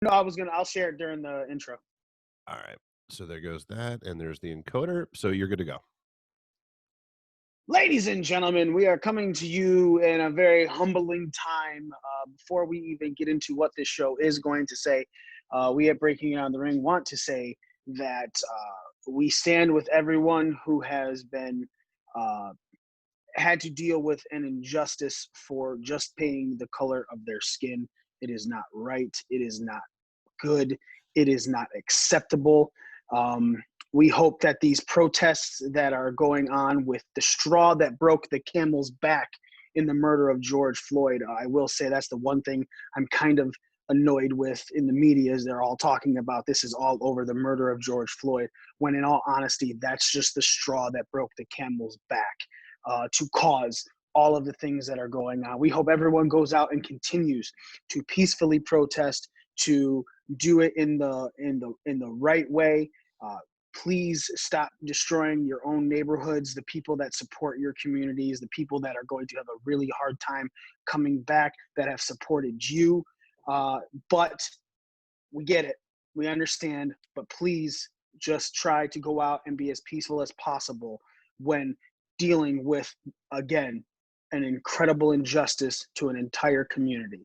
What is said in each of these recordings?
No, I'll share it during the intro. All right. So there goes that, and there's the encoder. So you're good to go. Ladies and gentlemen, we are coming to you in a very humbling time. Before we even get into what this show is going to say, we at Breaking Down the Ring want to say that we stand with everyone who has been had to deal with an injustice for just paying the color of their skin. It is not right. It is not good. It is not acceptable. We hope that these protests that are going on with the straw that broke the camel's back in the murder of George Floyd, I will say that's the one thing I'm kind of annoyed with in the media is they're all talking about this is all over the murder of George Floyd, when in all honesty, that's just the straw that broke the camel's back to cause all of the things that are going on. We hope everyone goes out and continues to peacefully protest, to do it in the right way. Please stop destroying your own neighborhoods, the people that support your communities, the people that are going to have a really hard time coming back, that have supported you. But we get it. We understand. But please just try to go out and be as peaceful as possible when dealing with, again, an incredible injustice to an entire community.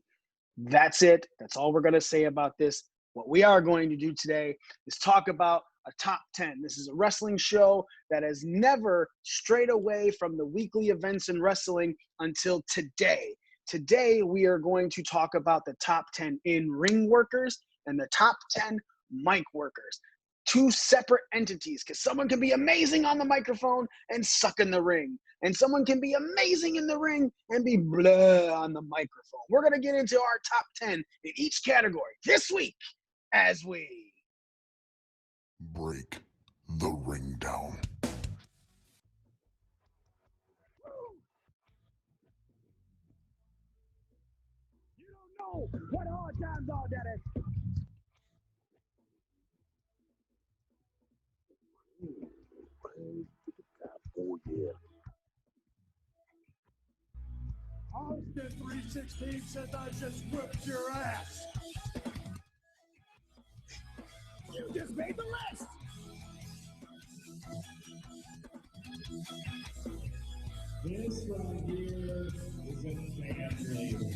That's it. That's all we're going to say about this. What we are going to do today is talk about a top 10. This is a wrestling show that has never strayed away from the weekly events in wrestling until today. Today, we are going to talk about the top 10 in-ring workers and the top 10 mic workers. Two separate entities, because someone can be amazing on the microphone and suck in the ring. And someone can be amazing in the ring and be blah on the microphone. We're going to get into our top 10 in each category this week as we break the ring down. You don't know what hard times are, Daddy. Oh, yeah. Austin 316 says I just whipped your ass. You just made the list. This right here is a fan favorite.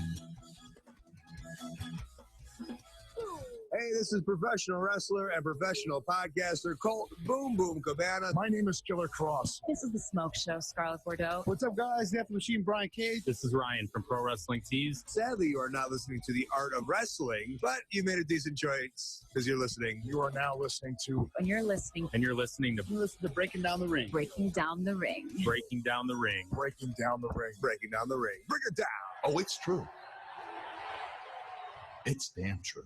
Hey, this is professional wrestler and professional podcaster Colt Boom Boom Cabana. My name is Killer Cross. This is the Smoke Show, Scarlett Bordeaux. What's up, guys? The Machine Brian Cage. This is Ryan from Pro Wrestling Tees. Sadly, you are not listening to the art of wrestling, but you made a decent choice because you're listening. You are now listening to. And you're listening to You listen to Breaking Down the Ring. Breaking Down the Ring. Breaking Down the Ring. Breaking Down the Ring. Breaking down the ring. Bring it down. Oh, it's true. It's damn true.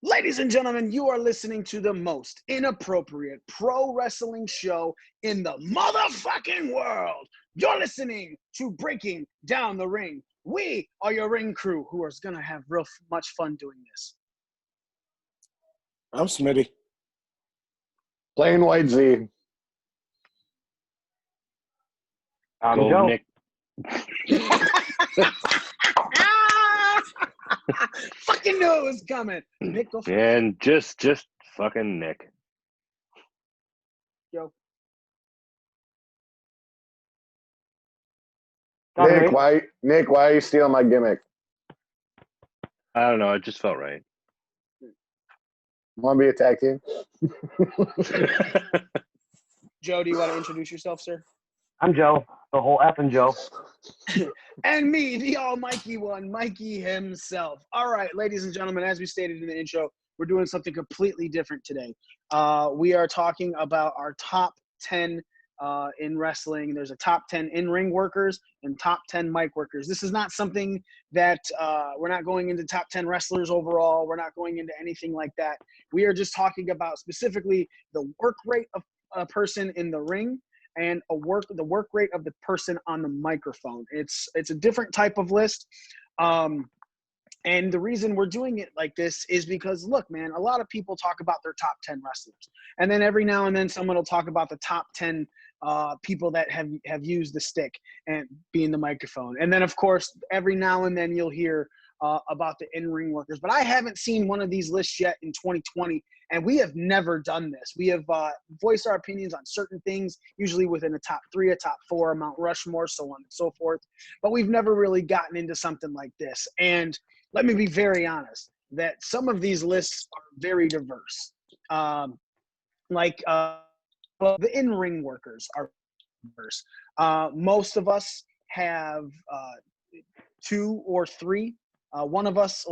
Ladies and gentlemen, you are listening to the most inappropriate pro wrestling show in the motherfucking world. You're listening to Breaking Down the Ring. We are your ring crew who is going to have real much fun doing this. I'm Smitty. Plain White Z. I'm Joe. Nick. Fucking knew it was coming. Nick, go And just fucking Nick. Yo. Nick, why are you stealing my gimmick? I don't know. It just felt right. Want to be a tag team? Joe, do you want to introduce yourself, sir? I'm Joe. The whole effing Joe. And me, the almighty one, Mikey himself. All right, ladies and gentlemen, as we stated in the intro, we're doing something completely different today. We are talking about our top 10 in wrestling. There's a top 10 in-ring workers and top 10 mic workers. This is not something that we're not going into top 10 wrestlers overall. We're not going into anything like that. We are just talking about specifically the work rate of a person in the ring and the work rate of the person on the microphone. It's a different type of list. And the reason we're doing it like this is because, look, man, a lot of people talk about their top 10 wrestlers. And then every now and then someone will talk about the top 10 people that have used the stick and being the microphone. And then, of course, every now and then you'll hear about the in-ring workers. But I haven't seen one of these lists yet in 2020, and we have never done this. We have voiced our opinions on certain things, usually within a top 3, a top 4, a Mount Rushmore, so on and so forth. But we've never really gotten into something like this. And let me be very honest, that some of these lists are very diverse. The in-ring workers are diverse. Most of us have 2 or 3. One of us,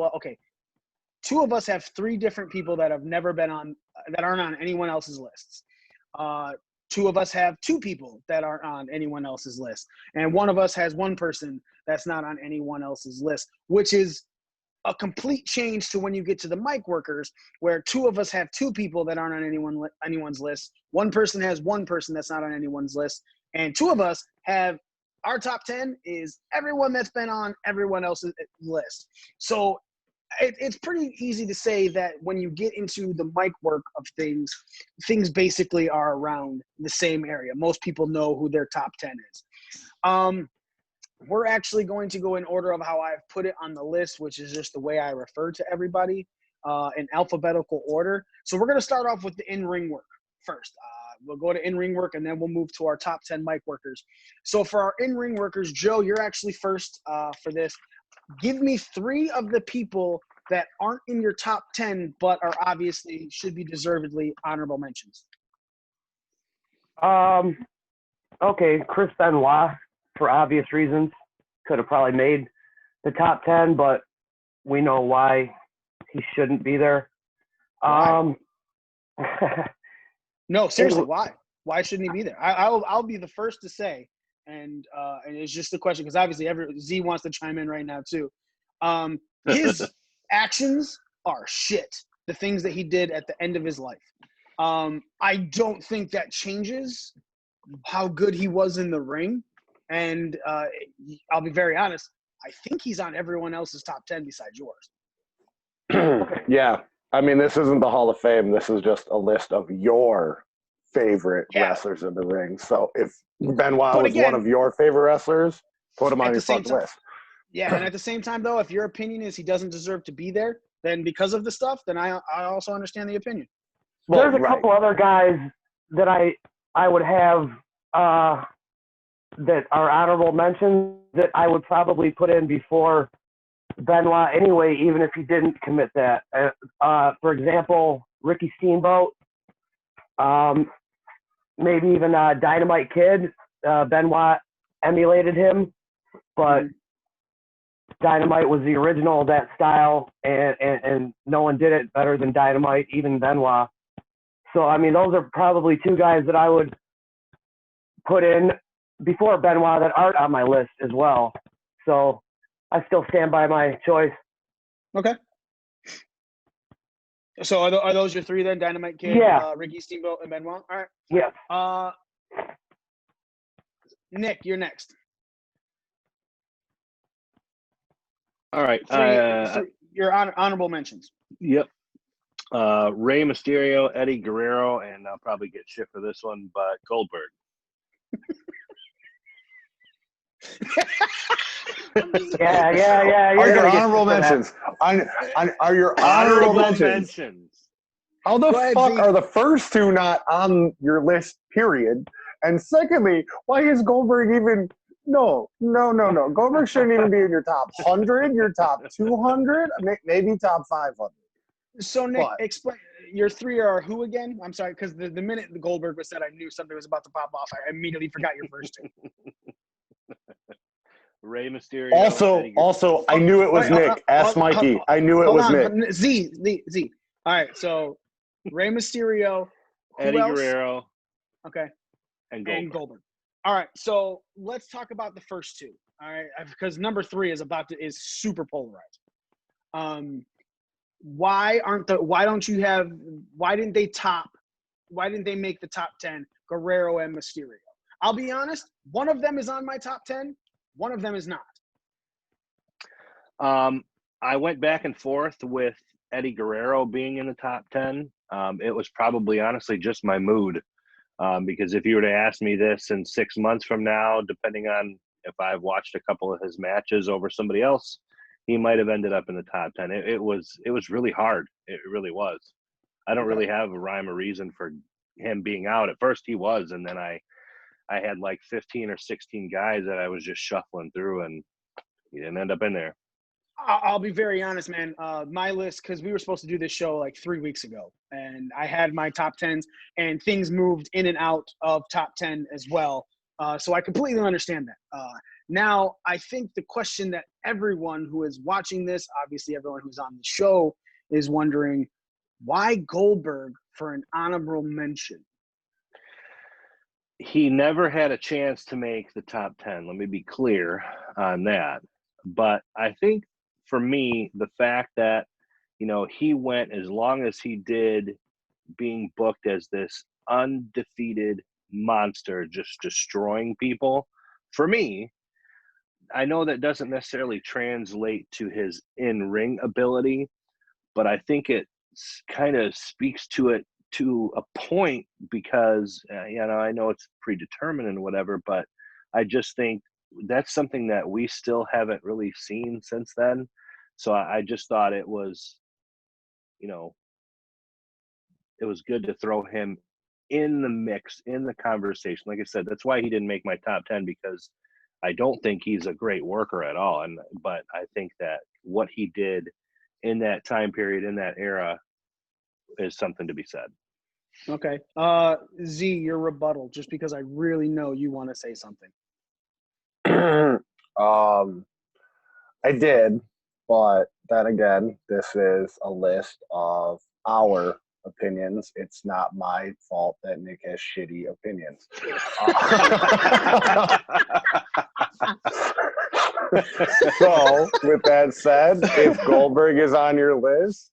two of us have 3 different people that have never been on, that aren't on anyone else's lists. 2 of us have 2 people that aren't on anyone else's list. And one of us has 1 person that's not on anyone else's list, which is a complete change to when you get to the mic workers, where 2 of us have 2 people that aren't on anyone's list. 1 person has 1 person that's not on anyone's list. And 2 of us have, our top 10 is everyone that's been on everyone else's list. So it's pretty easy to say that when you get into the mic work of things basically are around the same area. Most people know who their top 10 is. We're actually going to go in order of how I've put it on the list, which is just the way I refer to everybody in alphabetical order. So we're going to start off with the in-ring work first. We'll go to in-ring work, and then we'll move to our top 10 mic workers. So for our in-ring workers, Joe, you're actually first for this. Give me 3 of the people that aren't in your top 10, but are obviously should be deservedly honorable mentions. Okay, Chris Benoit, for obvious reasons, could have probably made the top 10, but we know why he shouldn't be there. No, seriously, why? Why shouldn't he be there? I'll be the first to say, and it's just a question because obviously Z wants to chime in right now too. His actions are shit. The things that he did at the end of his life. I don't think that changes how good he was in the ring. And I'll be very honest, I think he's on everyone else's top 10 besides yours. Yeah. I mean, this isn't the Hall of Fame. This is just a list of your favorite wrestlers in the ring. So if Benoit was one of your favorite wrestlers, put him on your fucking list. Yeah, and at the same time, though, if your opinion is he doesn't deserve to be there, then because of the stuff, then I also understand the opinion. Well, there's a couple other guys that I would have that are honorable mentions that I would probably put in before Benoit anyway, even if he didn't commit that. For example, Ricky Steamboat, maybe even Dynamite Kid. Benoit emulated him, but Dynamite was the original of that style, and no one did it better than Dynamite, even Benoit. So, I mean, those are probably 2 guys that I would put in before Benoit that aren't on my list as well. So I still stand by my choice. Okay. So are those your 3 then? Dynamite Kid, Ricky Steamboat, and Benoit? All right. Yeah. Nick, you're next. All right. Your honorable mentions. Yep. Rey Mysterio, Eddie Guerrero, and I'll probably get shit for this one, but Goldberg. Yeah. Are your honorable mentions? Are your honorable mentions? How the fuck are the first 2 not on your list, period? And secondly, why is Goldberg even... No. Goldberg shouldn't even be in your top 100, your top 200, maybe top 500. So, Nick, explain. Your 3 are who again? I'm sorry, because the minute the Goldberg was said, I knew something was about to pop off. I immediately forgot your first 2. Rey Mysterio. Also, I knew it was Nick. Ask Mikey. I knew it was Nick. Z. All right, so Rey Mysterio, Eddie Guerrero. Okay. And Goldberg. All right, so let's talk about the first 2. All right, because number 3 is super polarized. Why didn't they make the top 10 Guerrero and Mysterio? I'll be honest, one of them is on my top 10, one of them is not. I went back and forth with Eddie Guerrero being in the top 10. It was probably honestly just my mood. Because if you were to ask me this in 6 months from now, depending on if I've watched a couple of his matches over somebody else, he might have ended up in the top 10. It was really hard. It really was. I don't really have a rhyme or reason for him being out. At first he was, and then I had like 15 or 16 guys that I was just shuffling through, and he didn't end up in there. I'll be very honest, man. My list, because we were supposed to do this show like 3 weeks ago, and I had my top 10s, and things moved in and out of top 10 as well. So I completely understand that. Now, I think the question that everyone who is watching this, obviously everyone who's on the show, is wondering, why Goldberg for an honorable mention? He never had a chance to make the top 10. Let me be clear on that. But I think for me, the fact that, he went as long as he did, being booked as this undefeated monster, just destroying people, for me, I know that doesn't necessarily translate to his in-ring ability, but I think it kind of speaks to it to a point because, I know it's predetermined and whatever, but I just think that's something that we still haven't really seen since then. So I just thought it was, it was good to throw him in the mix, in the conversation. Like I said, that's why he didn't make my top 10, because I don't think he's a great worker at all. But I think that what he did in that time period, in that era, is something to be said. Okay. Z, your rebuttal, just because I really know you want to say something. I did, but then again, this is a list of our opinions. It's not my fault that Nick has shitty opinions. So, with that said, if Goldberg is on your list,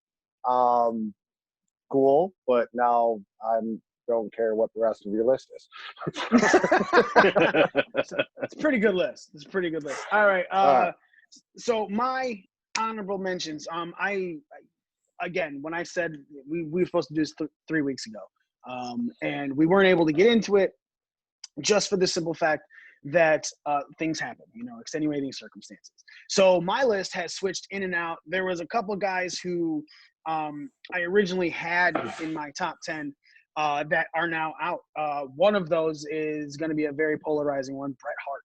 cool, but now I don't care what the rest of your list is. It's a pretty good list. It's a pretty good list. All right. So my honorable mentions. I again, when I said we were supposed to do this 3 weeks ago, and we weren't able to get into it, just for the simple fact that things happen, extenuating circumstances. So my list has switched in and out. There was a couple guys who I originally had in my top 10 that are now out. One of those is going to be a very polarizing one, Bret Hart.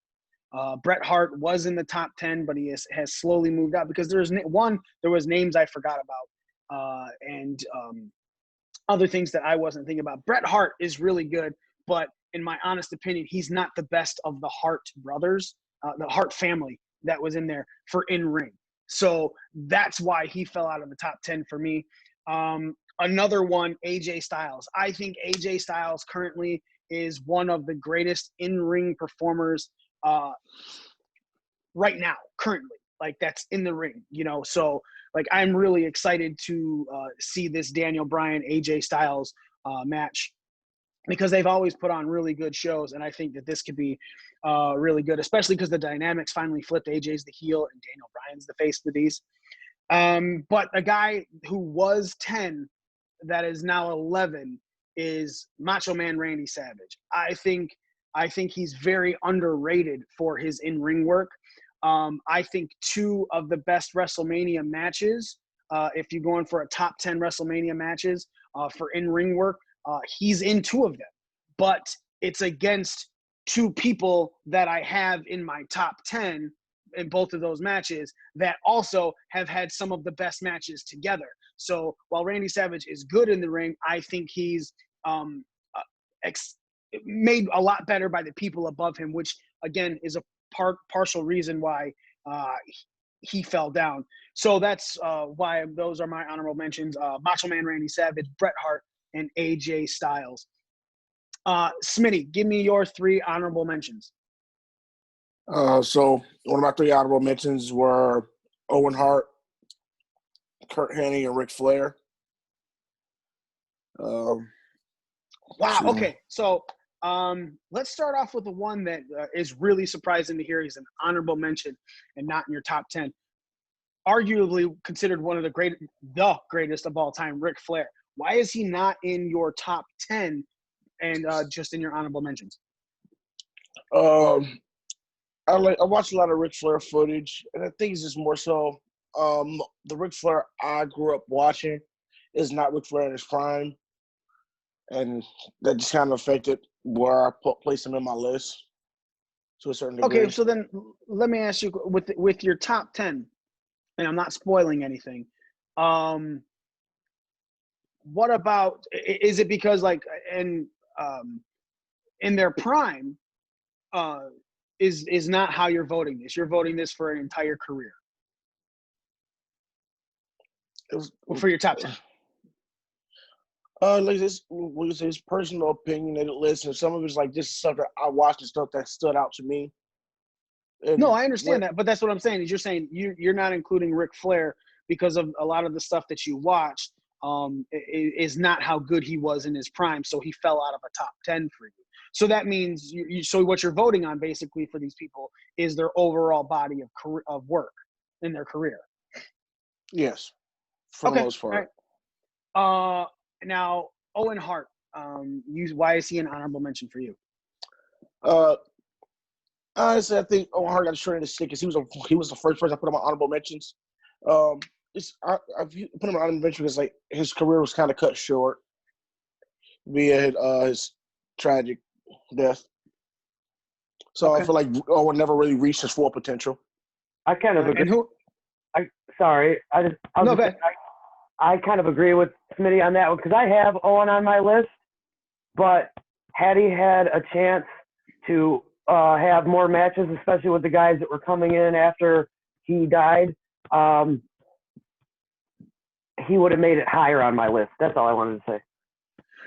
Bret Hart was in the top 10, but he has slowly moved out because there was names I forgot about and other things that I wasn't thinking about. Bret Hart is really good, but in my honest opinion, he's not the best of the Hart brothers, the Hart family that was in there for in-ring. So that's why he fell out of the top 10 for me. Another one, AJ Styles. I think AJ Styles currently is one of the greatest in-ring performers right now, currently. Like, that's in the ring, So, like, I'm really excited to see this Daniel Bryan, AJ Styles match, because they've always put on really good shows, and I think that this could be really good, especially because the dynamics finally flipped. AJ's the heel and Daniel Bryan's the face for these. But a guy who was 10 that is now 11 is Macho Man Randy Savage. I think he's very underrated for his in-ring work. I think 2 of the best WrestleMania matches, if you're going for a top 10 WrestleMania matches for in-ring work, he's in 2 of them, but it's against 2 people that I have in my top 10 in both of those matches that also have had some of the best matches together. So while Randy Savage is good in the ring, I think he's made a lot better by the people above him, which again is a partial reason why he fell down. So that's why those are my honorable mentions. Macho Man Randy Savage, Bret Hart, and AJ Styles. Smitty, give me your 3 honorable mentions. So one of my 3 honorable mentions were Owen Hart, Kurt Hennig, and Ric Flair. Wow. Okay. So let's start off with the one that is really surprising to hear. He's an honorable mention and not in your top 10. Arguably considered one of the greatest of all time, Ric Flair. Why is he not in your top 10 and just in your honorable mentions? I watch a lot of Ric Flair footage, and I think it's just more so the Ric Flair I grew up watching is not Ric Flair in his prime, and that just kind of affected where I placed him in my list to a certain degree. Okay, so then let me ask you with your top 10, and I'm not spoiling anything. What about, is it because like in their prime is not how you're voting this? You're voting this for an entire career. For your top 10. Like this, his personal opinionated list, and some of it's like just stuff that I watched and stuff that stood out to me. And No, I understand that, but that's what I'm saying. Is you're saying you're not including Ric Flair because of a lot of the stuff that you watched is not how good he was in his prime, so he fell out of a top 10 for you. So that means so what you're voting on basically for these people is their overall body of work in their career. Yes, for the most part. All right. Now Owen Hart, why is he an honorable mention for you? Honestly, I think Owen Hart got a short end of stick because he was the first person I put on my honorable mentions. I put him on honorable mention because like his career was kind of cut short via his tragic death. So I feel like Owen never really reached his full potential. I kind of agree. And who? I kind of agree with Smitty on that one because I have Owen on my list, but had he had a chance to have more matches, especially with the guys that were coming in after he died, he would have made it higher on my list. That's all I wanted to say.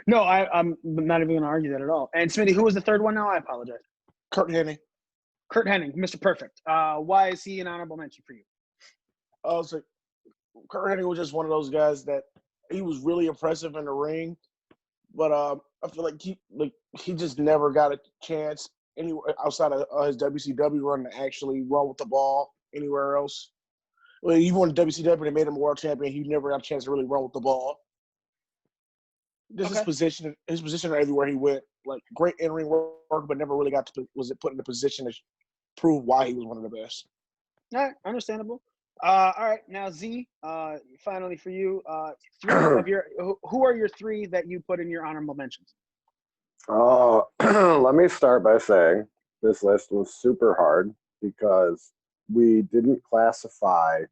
No, I'm not even going to argue that at all. And Smitty, who was the third one now? I apologize. Kurt Hennig. Kurt Hennig, Mr. Perfect. Why is he an honorable mention for you? So Kurt Hennig was just one of those guys that he was really impressive in the ring, but I feel like he just never got a chance anywhere outside of his WCW run to actually run with the ball anywhere else. Well, he won the WCW, they made him a world champion. He never got a chance to really run with the ball. Just his position everywhere he went, like great in-ring work, but never really was put in the position to prove why he was one of the best. All right, understandable. All right, now Z, finally for you, who are your three that you put in your honorable mentions? Let me start by saying this list was super hard because we didn't classify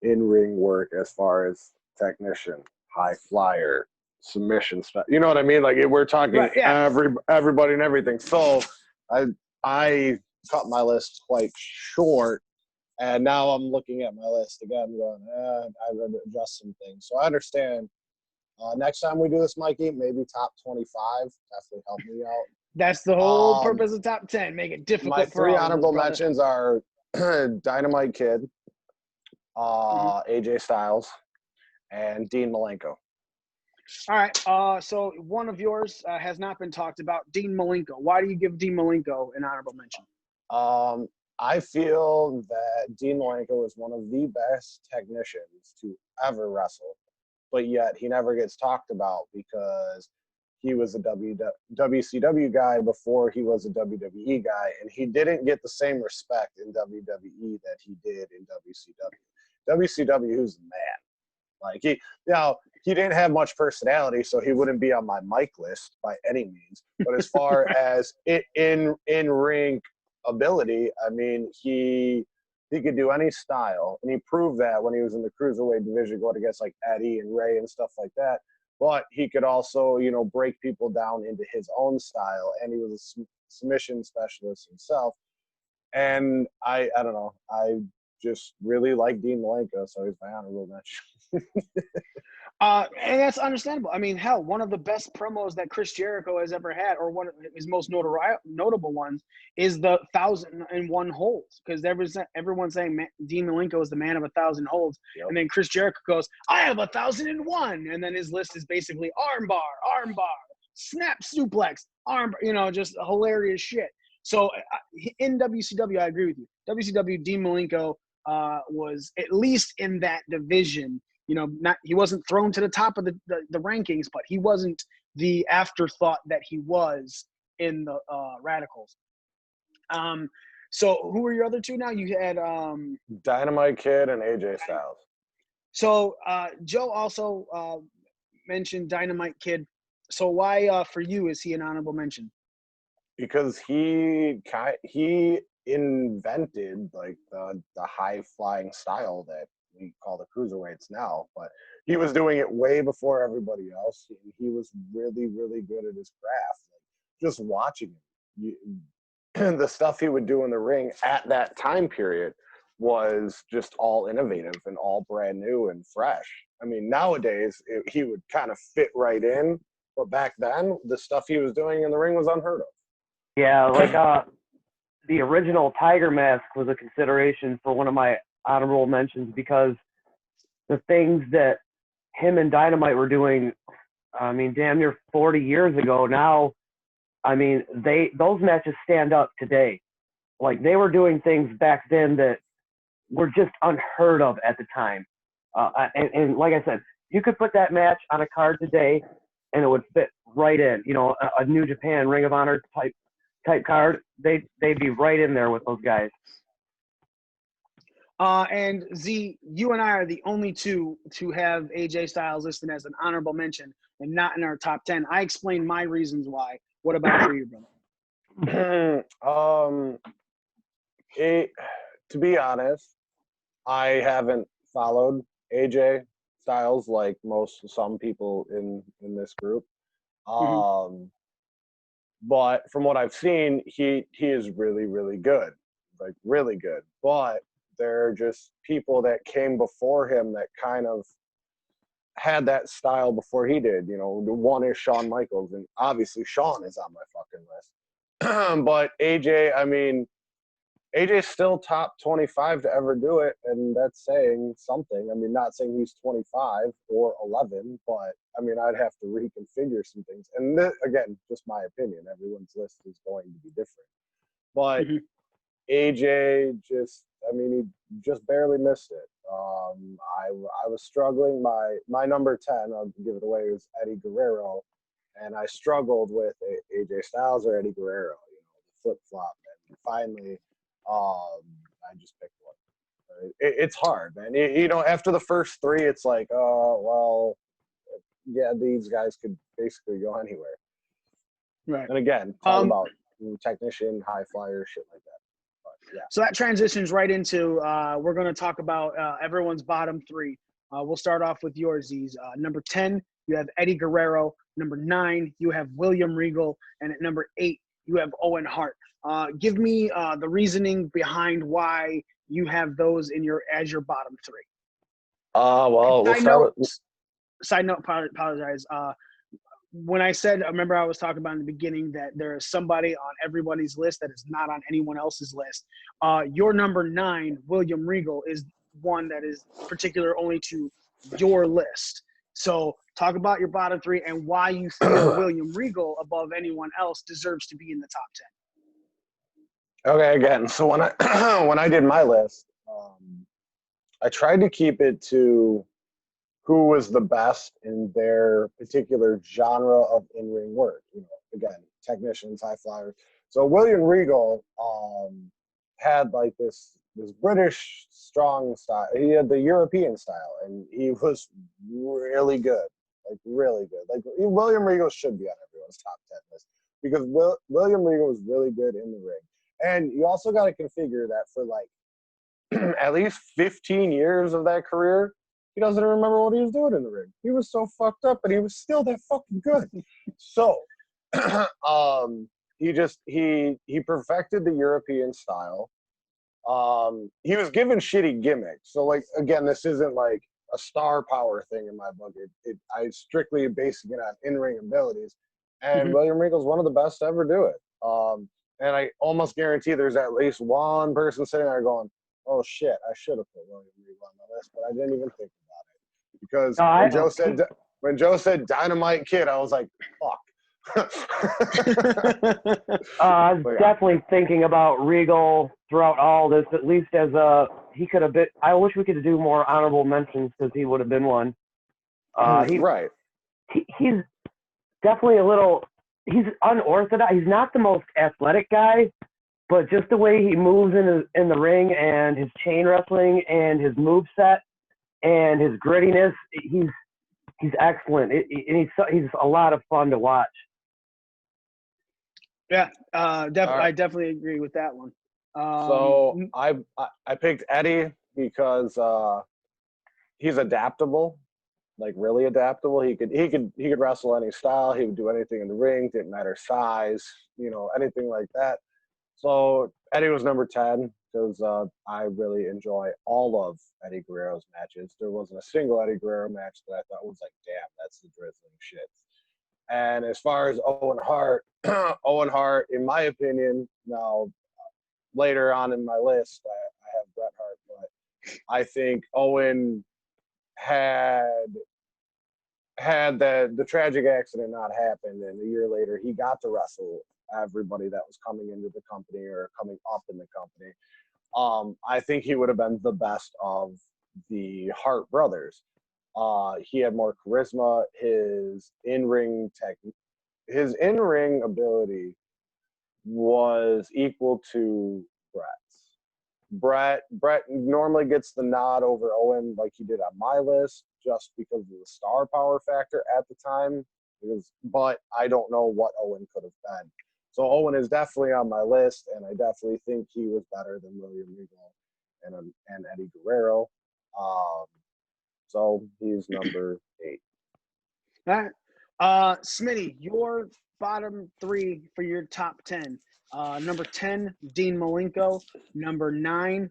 in-ring work as far as technician, high flyer, submission stuff. You know what I mean? Like we're talking everybody and everything. So I cut my list quite short. And now I'm looking at my list again, going, I've got to adjust some things. So I understand. Next time we do this, Mikey, maybe top 25. Definitely help me out. That's the whole purpose of top 10. Make it difficult. My for three all honorable of us, mentions are Dynamite Kid, AJ Styles, and Dean Malenko. All right. So one of yours has not been talked about. Dean Malenko. Why do you give Dean Malenko an honorable mention? I feel that Dean Malenko is one of the best technicians to ever wrestle, but yet he never gets talked about because he was a WCW guy before he was a WWE guy, and he didn't get the same respect in WWE that he did in WCW. WCW, who's the man. Like he didn't have much personality, so he wouldn't be on my mic list by any means. But as far as in ring ability, I mean, he could do any style, and he proved that when he was in the cruiserweight division going against like Eddie and Ray and stuff like that. But he could also, break people down into his own style, and he was a submission specialist himself. And I don't know, I just really like Dean Malenko, so he's my honorable mention. And that's understandable. I mean, hell, one of the best promos that Chris Jericho has ever had, or one of his most notable ones, is the 1,001 holds. Because everyone's saying Dean Malenko is the man of 1,000 holds, and then Chris Jericho goes, "I have 1,001," and then his list is basically armbar, snap suplex, armbar. Just hilarious shit. So in WCW, I agree with you. WCW, Dean Malenko was at least in that division. He wasn't thrown to the top of the rankings, but he wasn't the afterthought that he was in the Radicals. So who were your other two now? You had Dynamite Kid and AJ Styles. So Joe also mentioned Dynamite Kid. So why for you is he an honorable mention? Because he invented like the high flying style that we call the cruiserweights now, but he was doing it way before everybody else. He was really, really good at his craft. Like, just watching him, the stuff he would do in the ring at that time period was just all innovative and all brand new and fresh. I mean, nowadays he would kind of fit right in, but back then the stuff he was doing in the ring was unheard of. Yeah, like the original Tiger Mask was a consideration for one of my honorable mentions because the things that him and Dynamite were doing, I mean, damn near 40 years ago now, I mean, those matches stand up today. Like, they were doing things back then that were just unheard of at the time. And like I said, you could put that match on a card today and it would fit right in. You know, a New Japan Ring of Honor type card, they'd be right in there with those guys. And Z, you and I are the only two to have AJ Styles listed as an honorable mention and not in our top 10. I explained my reasons why. What about for you, brother? To be honest, I haven't followed AJ Styles like some people in this group. But from what I've seen, he is really, really good, like really good. But there are just people that came before him that kind of had that style before he did. You know, the one is Shawn Michaels, and obviously Shawn is on my fucking list. But AJ, I mean, AJ's still top 25 to ever do it, and that's saying something. I mean, not saying he's 25 or 11, but I mean, I'd have to reconfigure some things. And again, just my opinion. Everyone's list is going to be different. But AJ just, I mean, he just barely missed it. I was struggling. My number 10, I'll give it away, was Eddie Guerrero, and I struggled with AJ Styles or Eddie Guerrero. You know, the flip flop, and finally. I just picked one. It's hard, man. You know, after the first three, it's like, well, yeah, these guys could basically go anywhere. Right. And again, talk about technician, high flyer, shit like that. But, yeah. So that transitions right into we're going to talk about everyone's bottom three. We'll start off with yours, Z's. Number 10, you have Eddie Guerrero. Number 9, you have William Regal. And at number 8, you have Owen Hart. Give me the reasoning behind why you have those as your bottom three. Well, Side note, apologize. When I remember I was talking about in the beginning that there is somebody on everybody's list that is not on anyone else's list. Your number 9, William Regal, is one that is particular only to your list. So talk about your bottom three and why you feel William Regal above anyone else deserves to be in the top 10. Okay, again, so when I did my list, I tried to keep it to who was the best in their particular genre of in-ring work. You know, again, technicians, high flyers. So William Regal had like this British strong style. He had the European style, and he was really good, like really good. Like William Regal should be on everyone's top 10 list because William Regal was really good in the ring. And you also got to configure that for like at least 15 years of that career, he doesn't remember what he was doing in the ring. He was so fucked up, but he was still that fucking good. So he perfected the European style. He was given shitty gimmicks. So like, again, this isn't like a star power thing in my book. I strictly basing it on in-ring abilities. And William Regal's one of the best to ever do it. And I almost guarantee there's at least one person sitting there going, oh shit, I should have put William Regal on my list, but I didn't even think about it. Because when Joe said Dynamite Kid, I was like, fuck. I was definitely thinking about Regal throughout all this, at least as he could have been. I wish we could do more honorable mentions because he would have been one. Right. He's definitely he's unorthodox. He's not the most athletic guy, but just the way he moves in the ring and his chain wrestling and his moveset and his grittiness, he's excellent. And he's a lot of fun to watch. Yeah, I definitely agree with that one. So I picked Eddie because he's adaptable, like really adaptable. He could wrestle any style. He would do anything in the ring. Didn't matter size, anything like that. So Eddie was number 10 because I really enjoy all of Eddie Guerrero's matches. There wasn't a single Eddie Guerrero match that I thought was like, damn, that's the drizzling shit. And as far as Owen Hart, Owen Hart, in my opinion, now later on in my list, I have Bret Hart, but I think Owen had the tragic accident not happened, and a year later he got to wrestle everybody that was coming into the company or coming up in the company. I think he would have been the best of the Hart brothers. He had more charisma. His in-ring ability was equal to Brett's. Brett normally gets the nod over Owen like he did on my list just because of the star power factor at the time. But I don't know what Owen could have been. So Owen is definitely on my list, and I definitely think he was better than William Regal and Eddie Guerrero. So he's number 8. All right. Smitty, your bottom 3 for your top 10. Number 10, Dean Malenko. Number 9,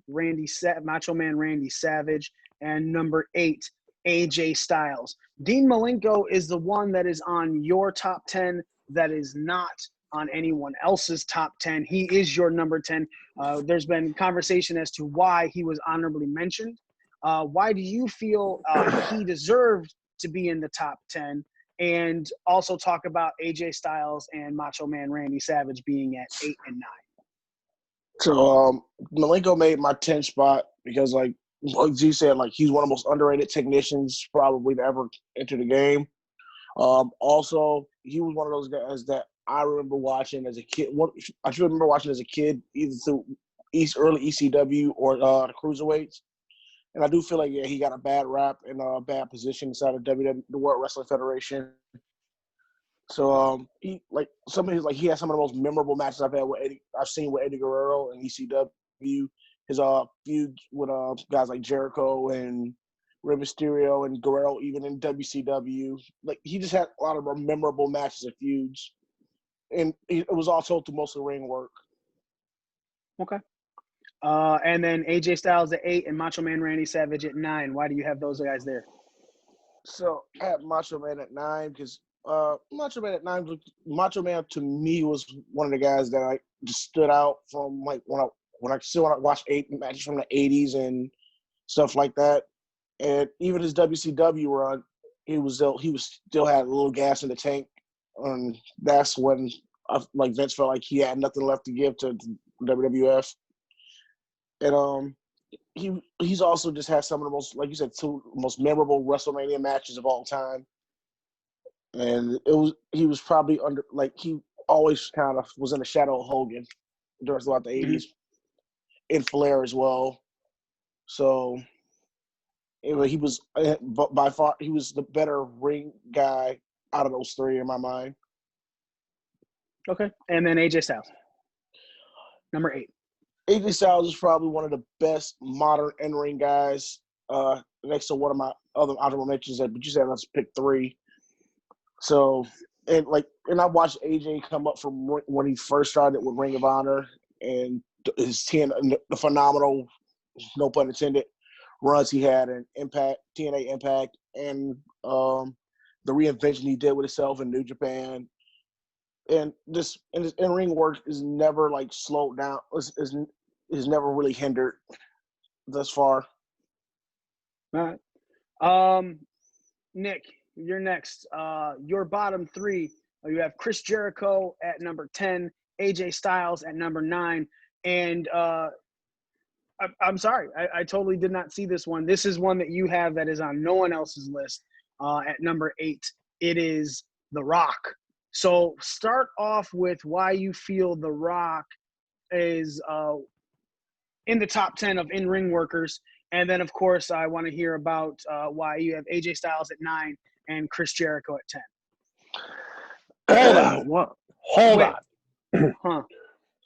Macho Man Randy Savage. And number 8, AJ Styles. Dean Malenko is the one that is on your top 10 that is not on anyone else's top 10. He is your number 10. There's been conversation as to why he was honorably mentioned. Why do you feel he deserved to be in the top 10? And also talk about AJ Styles and Macho Man Randy Savage being at 8 and 9. So Malenko made my 10 spot because, like G said, like he's one of the most underrated technicians probably to ever enter the game. Also, he was one of those guys that I remember watching as a kid. I should remember watching as a kid, either through early ECW or the Cruiserweights. And I do feel like, yeah, he got a bad rap and a bad position inside of the World Wrestling Federation. So he has some of the most memorable matches I've seen with Eddie Guerrero and ECW. His feuds with guys like Jericho and Rey Mysterio and Guerrero, even in WCW. Like he just had a lot of memorable matches and feuds, and it was all told through most of the ring work. Okay. And then AJ Styles at 8 and Macho Man Randy Savage at 9. Why do you have those guys there? So I have Macho Man at 9 because Macho Man to me was one of the guys that I just stood out from like when I watched matches from the 80s and stuff like that. And even his WCW run, he still had a little gas in the tank. And that's when Vince felt like he had nothing left to give to WWF. And he's also just had some of the most, like you said, 2 most memorable WrestleMania matches of all time. And he was probably he always kind of was in the shadow of Hogan throughout the 80s, and Flair as well. So anyway, he was by far he was the better ring guy out of those 3 in my mind. Okay, and then AJ Styles, number 8. AJ Styles is probably one of the best modern in-ring guys. Next to one of my other honorable mentions, but you said let's pick 3. So and I watched AJ come up from when he first started with Ring of Honor and the phenomenal, no pun intended, runs he had in Impact, TNA Impact, and the reinvention he did with himself in New Japan. And his in-ring work is never slowed down. Is never really hindered thus far. All right. Nick, you're next. Your bottom 3, you have Chris Jericho at number 10, AJ Styles at number 9, and I'm sorry, I totally did not see this one. This is one that you have that is on no one else's list. At number 8, it is The Rock. So start off with why you feel The Rock is in the top 10 of in-ring workers. And then, of course, I want to hear about why you have AJ Styles at 9 and Chris Jericho at 10. Hold on. What? Hold Wait. on. Huh.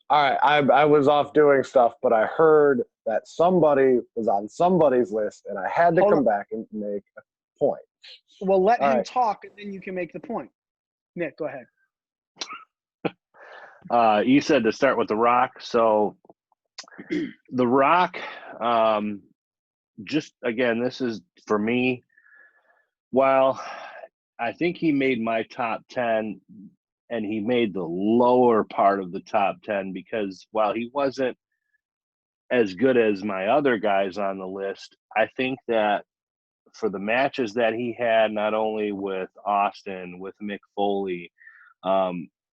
All right, I was off doing stuff, but I heard that somebody was on somebody's list, and I had to Hold come on. back and make a point. Well, let All him right. talk, and then you can make the point. Nick, go ahead. You said to start with The Rock. So The Rock, just again, this is for me. While I think he made my top 10, and he made the lower part of the top 10 because while he wasn't as good as my other guys on the list, I think that for the matches that he had, not only with Austin, with Mick Foley,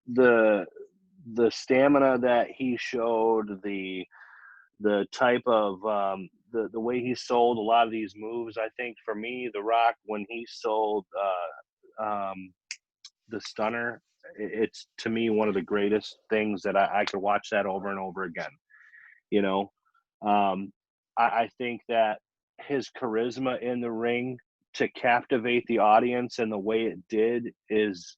the stamina that he showed, the type of the way he sold a lot of these moves. I think for me, The Rock, when he sold the stunner, it's to me one of the greatest things that I could watch that over and over again. You know, I think that his charisma in the ring to captivate the audience and the way it did is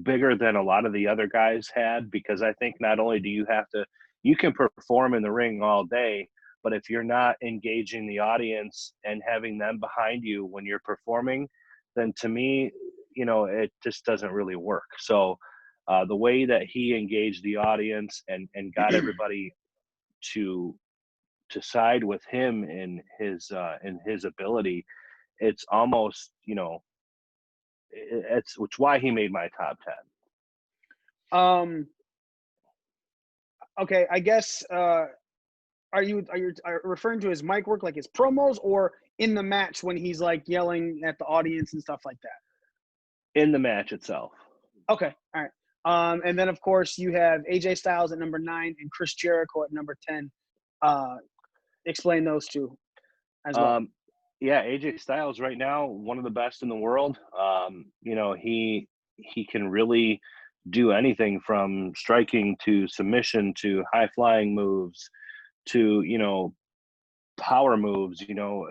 bigger than a lot of the other guys had, because I think not only do you can perform in the ring all day, but if you're not engaging the audience and having them behind you when you're performing, then to me, you know, it just doesn't really work. So the way that he engaged the audience and got everybody to side with him in his ability, it's almost, you know, it's why he made my top 10. Okay, I guess are you referring to his mic work, like his promos, or in the match when he's like yelling at the audience and stuff like that? In the match itself. Okay, all right. And then of course you have AJ Styles at number 9 and Chris Jericho at number 10. Explain those two as well. Yeah, AJ Styles right now, one of the best in the world. You know, he can really do anything from striking to submission to high flying moves to, you know, power moves. You know,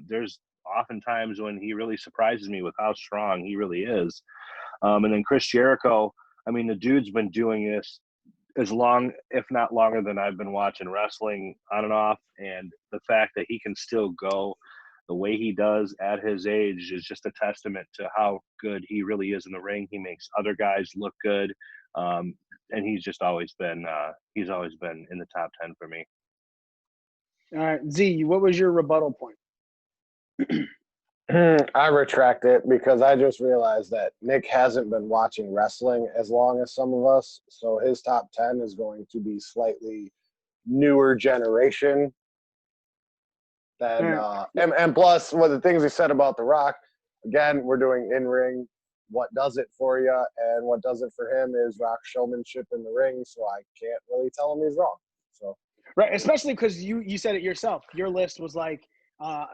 there's oftentimes when he really surprises me with how strong he really is. And then Chris Jericho, I mean, the dude's been doing this as long, if not longer, than I've been watching wrestling on and off. And the fact that he can still go the way he does at his age is just a testament to how good he really is in the ring. He makes other guys look good. And he's just always been in the top 10 for me. All right, Z, what was your rebuttal point? I retract it because I just realized that Nick hasn't been watching wrestling as long as some of us, so his top 10 is going to be slightly newer generation than and plus one of the things he said about The Rock, again, we're doing in-ring, what does it for you, and what does it for him is Rock showmanship in the ring, so I can't really tell him he's wrong. So right, especially because you said it yourself. Your list was like,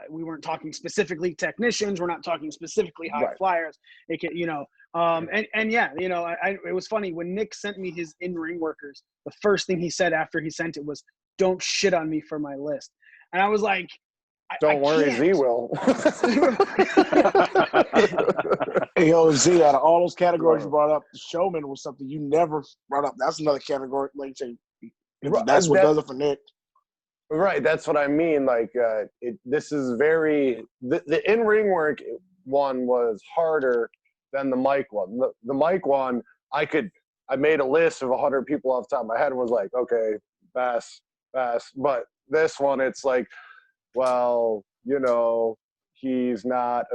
we weren't talking specifically technicians. We're not talking specifically high flyers. It can, you know, and yeah, you know, it was funny when Nick sent me his in-ring workers. The first thing he said after he sent it was, "Don't shit on me for my list," and I was like, "Don't worry, Z will." Hey, yo, Z, out of all those categories you brought up, the showman was something you never brought up. That's another category. Like, that's what does it for Nick. Right, that's what I mean. Like, this is very the in-ring work one was harder than the mic one. The mic one, I made a list of 100 people off the top of my head and was like, okay, Bass. But this one, it's like, well, you know, he's not,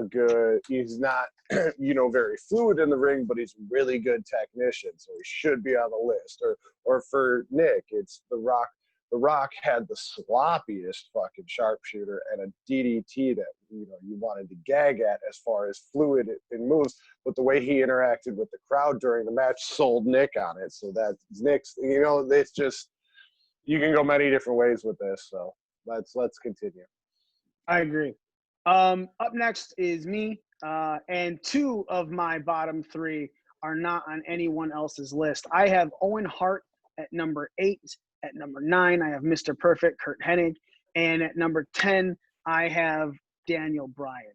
you know, very fluid in the ring, but he's a really good technician, so he should be on the list. Or for Nick, it's The Rock. The Rock had the sloppiest fucking sharpshooter and a DDT that, you know, you wanted to gag at as far as fluid in moves, but the way he interacted with the crowd during the match sold Nick on it. So that's Nick's, you know, it's just, you can go many different ways with this. So let's continue. I agree. Up next is me, and 2 of my bottom 3 are not on anyone else's list. I have Owen Hart at number 8. At number 9, I have Mr. Perfect, Kurt Hennig. And at number 10, I have Daniel Bryan.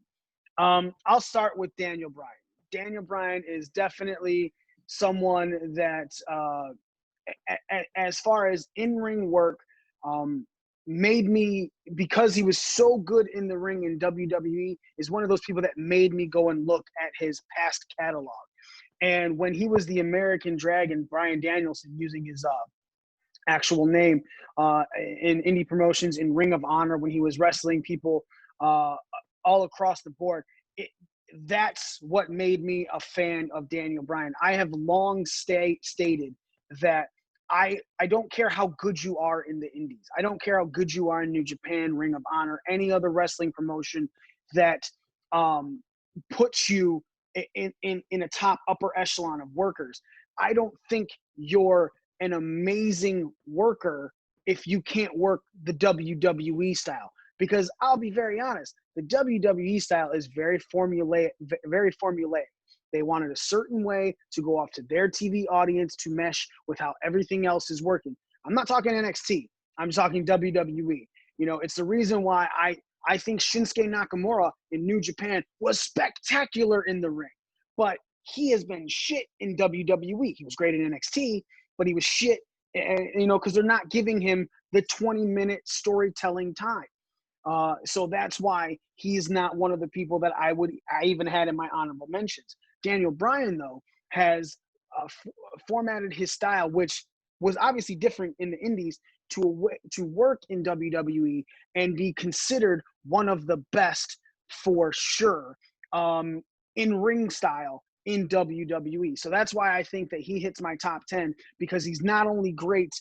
I'll start with Daniel Bryan. Daniel Bryan is definitely someone that, as far as in-ring work, made me, because he was so good in the ring in WWE, is one of those people that made me go and look at his past catalog. And when he was the American Dragon, Bryan Danielson, using his actual name in indie promotions, in Ring of Honor, when he was wrestling people all across the board, that's what made me a fan of Daniel Bryan. I have long stated that I don't care how good you are in the indies. I don't care how good you are in New Japan, Ring of Honor, any other wrestling promotion that puts you in a top upper echelon of workers. I don't think you're an amazing worker if you can't work the WWE style. Because I'll be very honest, the WWE style is very formulaic. They wanted a certain way to go off to their TV audience to mesh with how everything else is working. I'm not talking NXT. I'm talking WWE. You know, it's the reason why I think Shinsuke Nakamura in New Japan was spectacular in the ring. But he has been shit in WWE. He was great in NXT, but he was shit, you know, because they're not giving him the 20-minute storytelling time. So that's why he's not one of the people that I even had in my honorable mentions. Daniel Bryan, though, has formatted his style, which was obviously different in the indies, to work in WWE and be considered one of the best for sure in ring style in WWE. So that's why I think that he hits my top 10, because he's not only great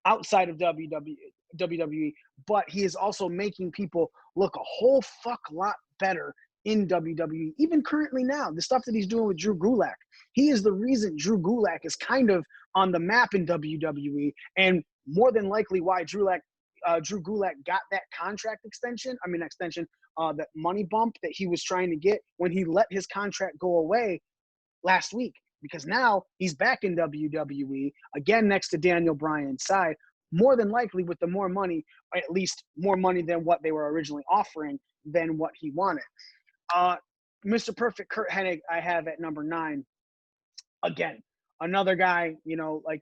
outside of WWE, but he is also making people look a whole fuck lot better in WWE. Even currently now, the stuff that he's doing with Drew Gulak, he is the reason Drew Gulak is kind of on the map in WWE, and more than likely why Drew Gulak got that contract extension, that money bump that he was trying to get when he let his contract go away last week, because now he's back in WWE again next to Daniel Bryan's side, more than likely with the more money, at least more money than what they were originally offering than what he wanted. Mr. Perfect, Kurt Hennig, I have at number 9. Again, another guy, you know, like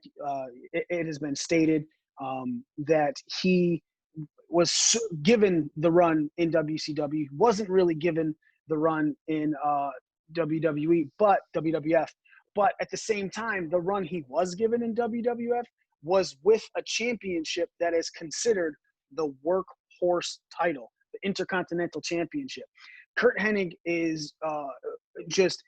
it has been stated that he was given the run in WCW, wasn't really given the run in WWE, but WWF. But at the same time, the run he was given in WWF was with a championship that is considered the workhorse title, the Intercontinental Championship. Kurt Hennig is just,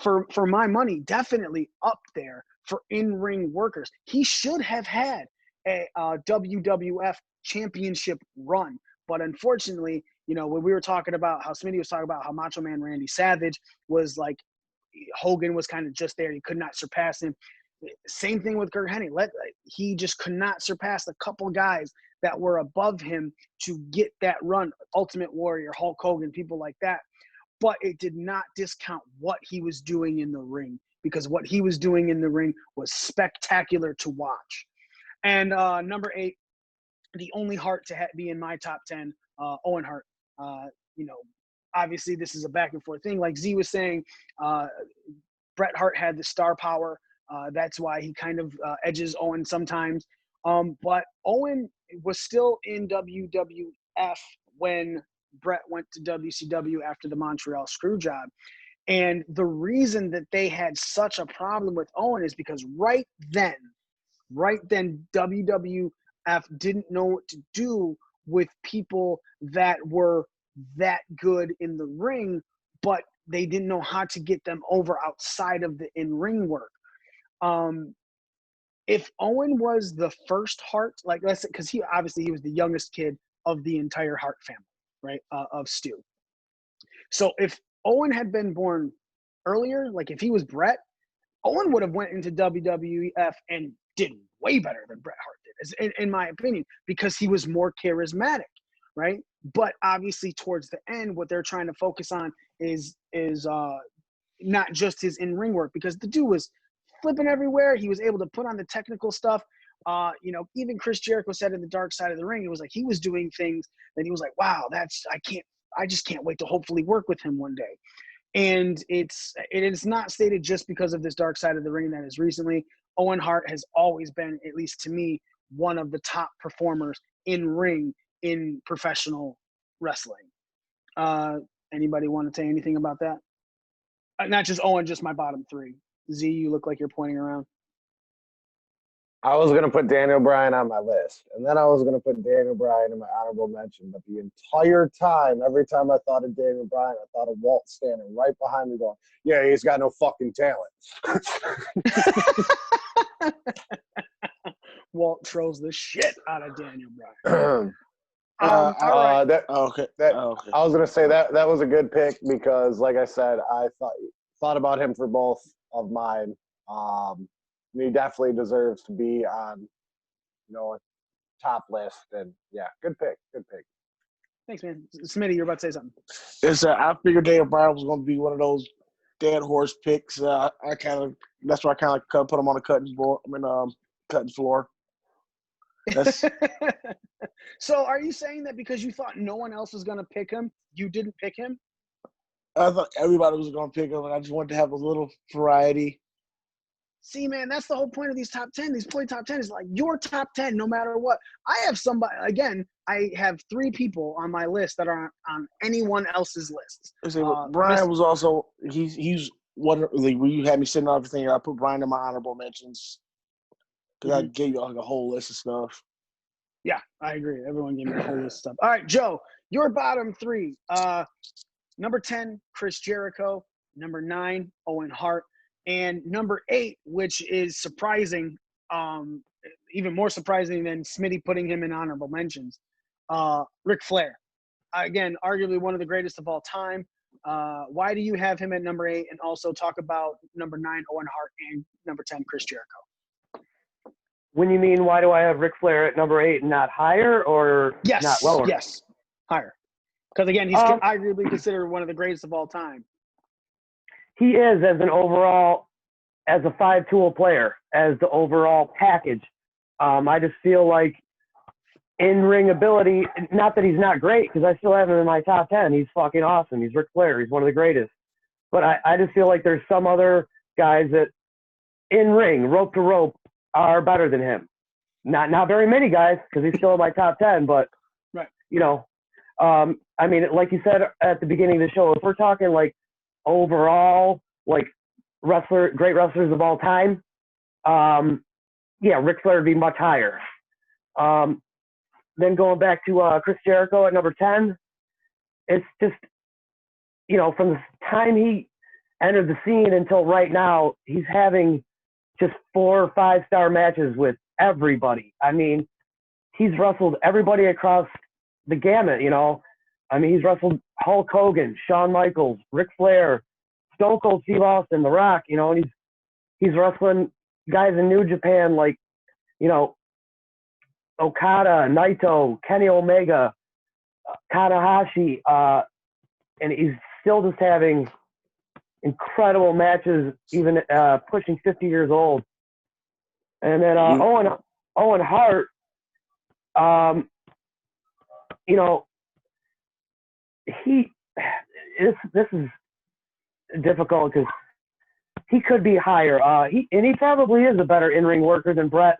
for my money, definitely up there for in-ring workers. He should have had a WWF championship run, but unfortunately, you know, when we were talking about how Smitty was talking about how Macho Man Randy Savage was like, Hogan was kind of just there, he could not surpass him. Same thing with Kurt Hennig. He just could not surpass a couple guys that were above him to get that run. Ultimate Warrior, Hulk Hogan, people like that. But it did not discount what he was doing in the ring, because what he was doing in the ring was spectacular to watch. And number 8, the only Hart to be in my top 10, Owen Hart. You know, obviously this is a back and forth thing. Like Z was saying, Bret Hart had the star power. That's why he kind of edges Owen sometimes. But Owen was still in WWF when Bret went to WCW after the Montreal Screwjob. And the reason that they had such a problem with Owen is because right then, WWF didn't know what to do with people that were that good in the ring, but they didn't know how to get them over outside of the in-ring work. If Owen was the first Hart, like let's say, because he was the youngest kid of the entire Hart family, right, of Stu. So if Owen had been born earlier, like if he was Bret, Owen would have went into WWF and did way better than Bret Hart did, in my opinion, because he was more charismatic, right? But obviously towards the end, what they're trying to focus on is not just his in-ring work, because the dude was flipping everywhere. He was able to put on the technical stuff. Even Chris Jericho said in the Dark Side of the Ring, it was like he was doing things that he was like, wow, I just can't wait to hopefully work with him one day. And it is not stated just because of this Dark Side of the Ring that is recently. Owen Hart has always been, at least to me, one of the top performers in ring in professional wrestling. Anybody want to say anything about that? Not just Owen, just my bottom three. Z, you look like you're pointing around. I was going to put Daniel Bryan on my list, and then I was going to put Daniel Bryan in my honorable mention. But the entire time, every time I thought of Daniel Bryan, I thought of Walt standing right behind me going, yeah, he's got no fucking talent. Walt trolls the shit out of Daniel Bryan. Okay. I was going to say that was a good pick because, like I said, I thought about him for both of mine. He definitely deserves to be on, a top list. And yeah, good pick. Thanks, man. Smitty, you're about to say something. I figured Daniel Bryan was going to be one of those dead horse picks. That's why I kind of put him on the cutting board. Cutting floor. So, are you saying that because you thought no one else was going to pick him, you didn't pick him? I thought everybody was going to pick him, and I just wanted to have a little variety. See, man, that's the whole point of these top 10. These play top 10 is like your top 10, no matter what. I have I have 3 people on my list that are on anyone else's list. Brian was also he's one. Like, when you had me sitting on everything, I put Brian in my honorable mentions because I gave you like a whole list of stuff. Yeah, I agree. Everyone gave me a whole list of stuff. All right, Joe, your bottom 3. Number 10, Chris Jericho. Number 9, Owen Hart. And number 8, which is surprising, even more surprising than Smitty putting him in honorable mentions, Ric Flair. Again, arguably one of the greatest of all time. Why do you have him at number 8? And also talk about number 9, Owen Hart, and number 10, Chris Jericho. When you mean why do I have Ric Flair at number 8 and not higher or not lower? Yes, higher. Because, again, he's arguably considered one of the greatest of all time. He is as a 5-tool player, as the overall package. I just feel like in-ring ability, not that he's not great, because I still have him in my top 10. He's fucking awesome. He's Ric Flair. He's one of the greatest. But I just feel like there's some other guys that in-ring, rope to rope, are better than him. Not very many guys, because he's still in my top 10, but, right. Like you said at the beginning of the show, if we're talking like overall, like great wrestlers of all time, Ric Flair would be much higher. Then going back to Chris Jericho at number 10, it's just, from the time he entered the scene until right now, he's having just 4 or 5-star matches with everybody. I mean, he's wrestled everybody across the gamut, he's wrestled Hulk Hogan, Shawn Michaels, Ric Flair, Stone Cold Steve Austin, The Rock, and he's wrestling guys in New Japan like, Okada, Naito, Kenny Omega, Tanahashi, and he's still just having incredible matches, even pushing 50 years old. And then Owen Hart, this is difficult because he could be higher. He probably is a better in-ring worker than Bret,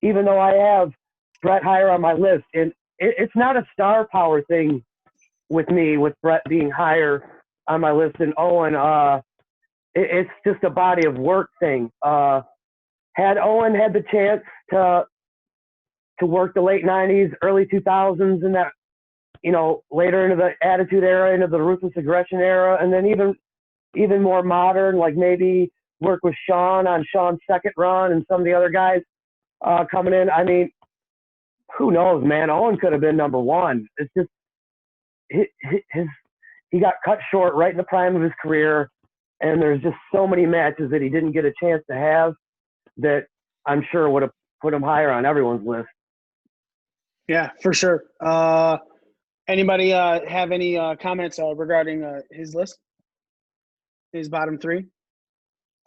even though I have Bret higher on my list. And it's not a star power thing with me, with Bret being higher on my list than Owen. It's just a body of work thing. Had Owen had the chance to work the late 90s, early 2000s, and that, later into the Attitude Era, into the Ruthless Aggression Era, and then even more modern, like maybe work with Shawn on Shawn's second run and some of the other guys coming in. I mean, who knows, man? Owen could have been number 1. It's just he got cut short right in the prime of his career, and there's just so many matches that he didn't get a chance to have that I'm sure would have put him higher on everyone's list. Yeah, for sure. Anybody have any comments regarding his list? his bottom three.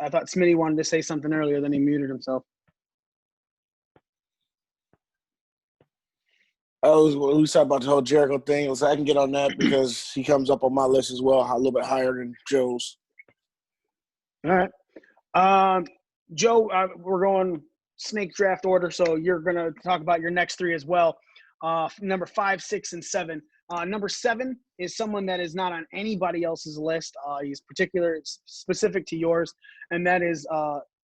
I thought Smitty wanted to say something earlier, then he muted himself. We talked about the whole Jericho thing. So I can get on that because he comes up on my list as well, a little bit higher than Joe's. All right. Joe, we're going snake draft order, so you're going to talk about your next three as well. Number 5, 6, and 7. Number 7 is someone that is not on anybody else's list. He's specific to yours, and that is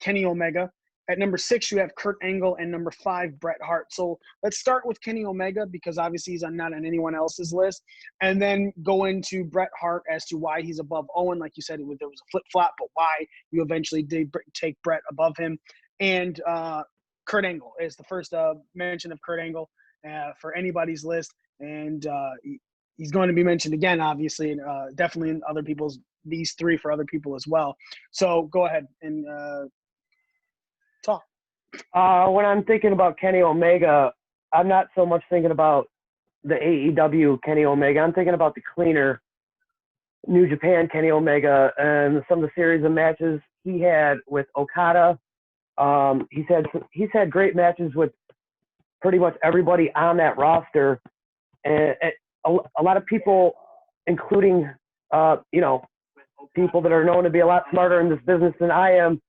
Kenny Omega. At number 6, you have Kurt Angle, and number 5, Bret Hart. So let's start with Kenny Omega because obviously he's not on anyone else's list, and then go into Bret Hart as to why he's above Owen. Like you said, there was a flip-flop, but why you eventually did take Bret above him. And Kurt Angle is the first mention of Kurt Angle for anybody's list, and he's going to be mentioned again, obviously, and definitely in other people's – these three for other people as well. So go ahead and talk. When I'm thinking about Kenny Omega, I'm not so much thinking about the AEW Kenny Omega. I'm thinking about the cleaner New Japan Kenny Omega and some of the series of matches he had with Okada. He's had great matches with pretty much everybody on that roster, and a lot of people, including people that are known to be a lot smarter in this business than I am,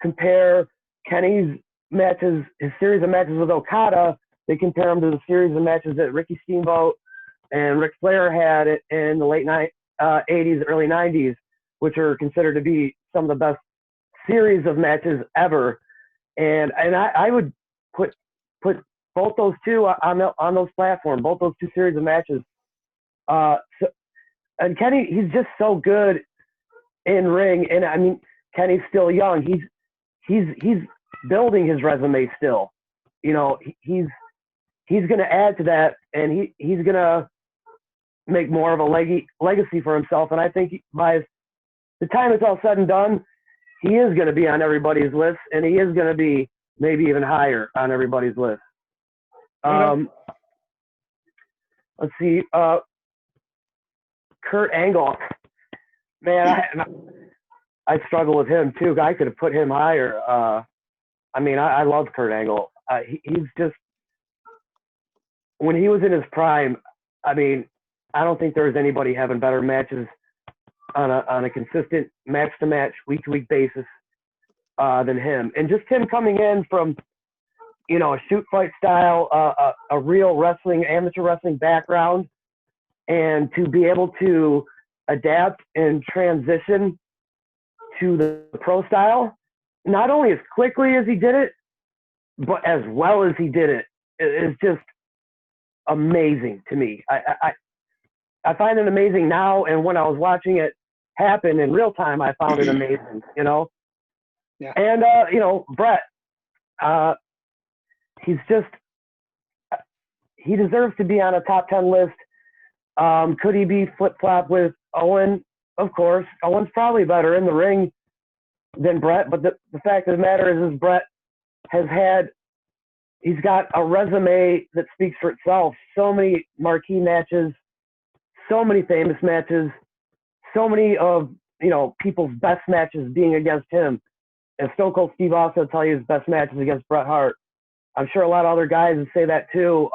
compare Kenny's matches, his series of matches with Okada. They compare them to the series of matches that Ricky Steamboat and Ric Flair had in the late 80s, early 90s, which are considered to be some of the best series of matches ever. And I would put both those two on those platforms, both those two series of matches. And Kenny, he's just so good in ring, and I mean, Kenny's still young. He's building his resume still. You know, he's going to add to that, and he's going to make more of a legacy for himself. And I think by the time it's all said and done, he is going to be on everybody's list, and he is going to be maybe even higher on everybody's list. Let's see. Kurt Angle. Man, I struggle with him too. I could have put him higher. I mean, I love Kurt Angle. He's just, when he was in his prime, I mean, I don't think there was anybody having better matches on a consistent match-to-match, week-to-week basis than him. And just him coming in from, a shoot fight style, a real amateur wrestling background, and to be able to adapt and transition to the pro style, not only as quickly as he did it, but as well as he did it, is just amazing to me. I find it amazing now, and when I was watching it happen in real time, I found it amazing, Yeah. And, Bret, he deserves to be on a top 10 list. Could he be flip-flop with Owen? Of course. Owen's probably better in the ring than Bret, but the fact of the matter is Bret he's got a resume that speaks for itself. So many marquee matches, so many famous matches, so many of, people's best matches being against him. And Stone Cold Steve Austin will tell you his best matches against Bret Hart. I'm sure a lot of other guys would say that too.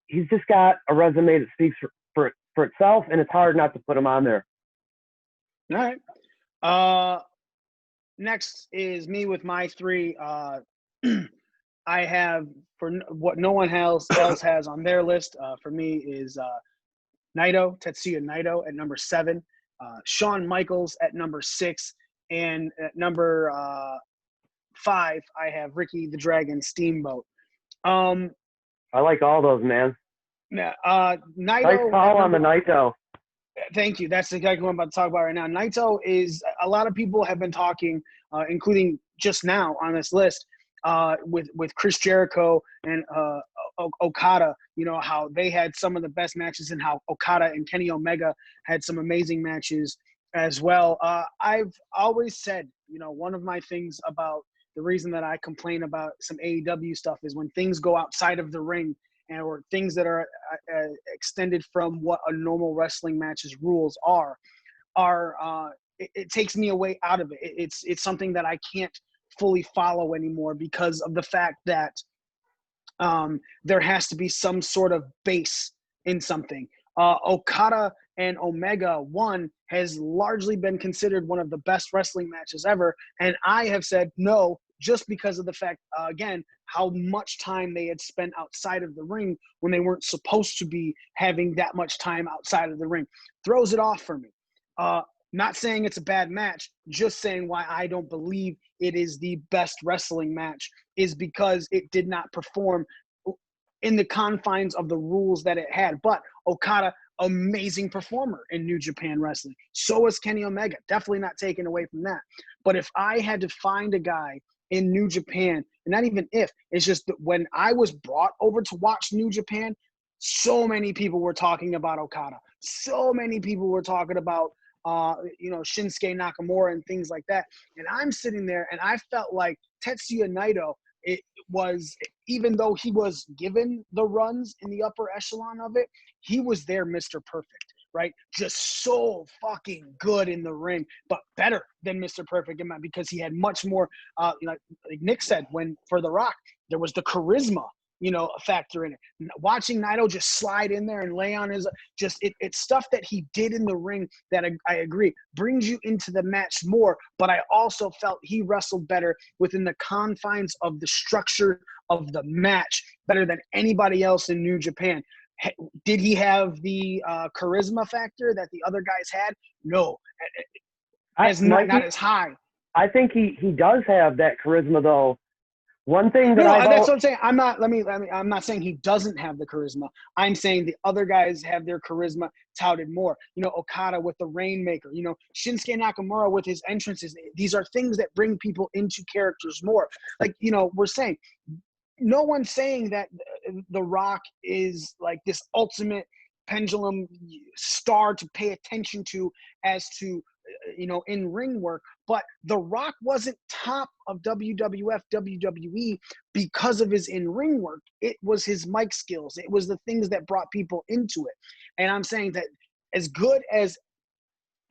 He's just got a resume that speaks for itself, and it's hard not to put him on there. All right. Next is me with my three. I have, for what no one else has on their list, for me is Tetsuya Naito at number 7, Shawn Michaels at number 6, and at number 5, I have Ricky the Dragon Steamboat. I like all those, man. Yeah, Naito. Nice call on the Naito. Thank you. That's exactly what I'm about to talk about right now. Naito is, a lot of people have been talking, including just now on this list, with Chris Jericho and Okada, how they had some of the best matches, and how Okada and Kenny Omega had some amazing matches as well. I've always said, one of my things about the reason that I complain about some AEW stuff is when things go outside of the ring or things that are extended from what a normal wrestling match's rules are it takes me away out of it. It's something that I can't fully follow anymore because of the fact that there has to be some sort of base in something. Okada and Omega 1 has largely been considered one of the best wrestling matches ever, and I have said no just because of the fact, again, how much time they had spent outside of the ring when they weren't supposed to be having that much time outside of the ring. Throws it off for me. Not saying it's a bad match, just saying why I don't believe it is the best wrestling match is because it did not perform in the confines of the rules that it had. But Okada, amazing performer in New Japan Wrestling. So is Kenny Omega. Definitely not taken away from that. But if I had to find a guy in New Japan, and not even if, it's just that when I was brought over to watch New Japan, so many people were talking about Okada. So many people were talking about Shinsuke Nakamura and things like that. And I'm sitting there and I felt like Tetsuya Naito, it was, even though he was given the runs in the upper echelon of it, he was there Mr. Perfect, right? Just so fucking good in the ring, but better than Mr. Perfect because he had much more, like Nick said, when for The Rock, there was the charisma, factor in it. Watching Naito just slide in there and lay on his, it's stuff that he did in the ring that I agree brings you into the match more, but I also felt he wrestled better within the confines of the structure of the match better than anybody else in New Japan. Did he have the charisma factor that the other guys had? No, not as high. I think he does have that charisma though. One thing that that's what I'm saying. I'm not saying he doesn't have the charisma. I'm saying the other guys have their charisma touted more. Okada with the Rainmaker. Shinsuke Nakamura with his entrances. These are things that bring people into characters more. Like we're saying, no one's saying that The Rock is like this ultimate pendulum star to pay attention to as to in ring work, but The Rock wasn't top of WWF, WWE because of his in-ring work. It was his mic skills. It was the things that brought people into it. And I'm saying that as good as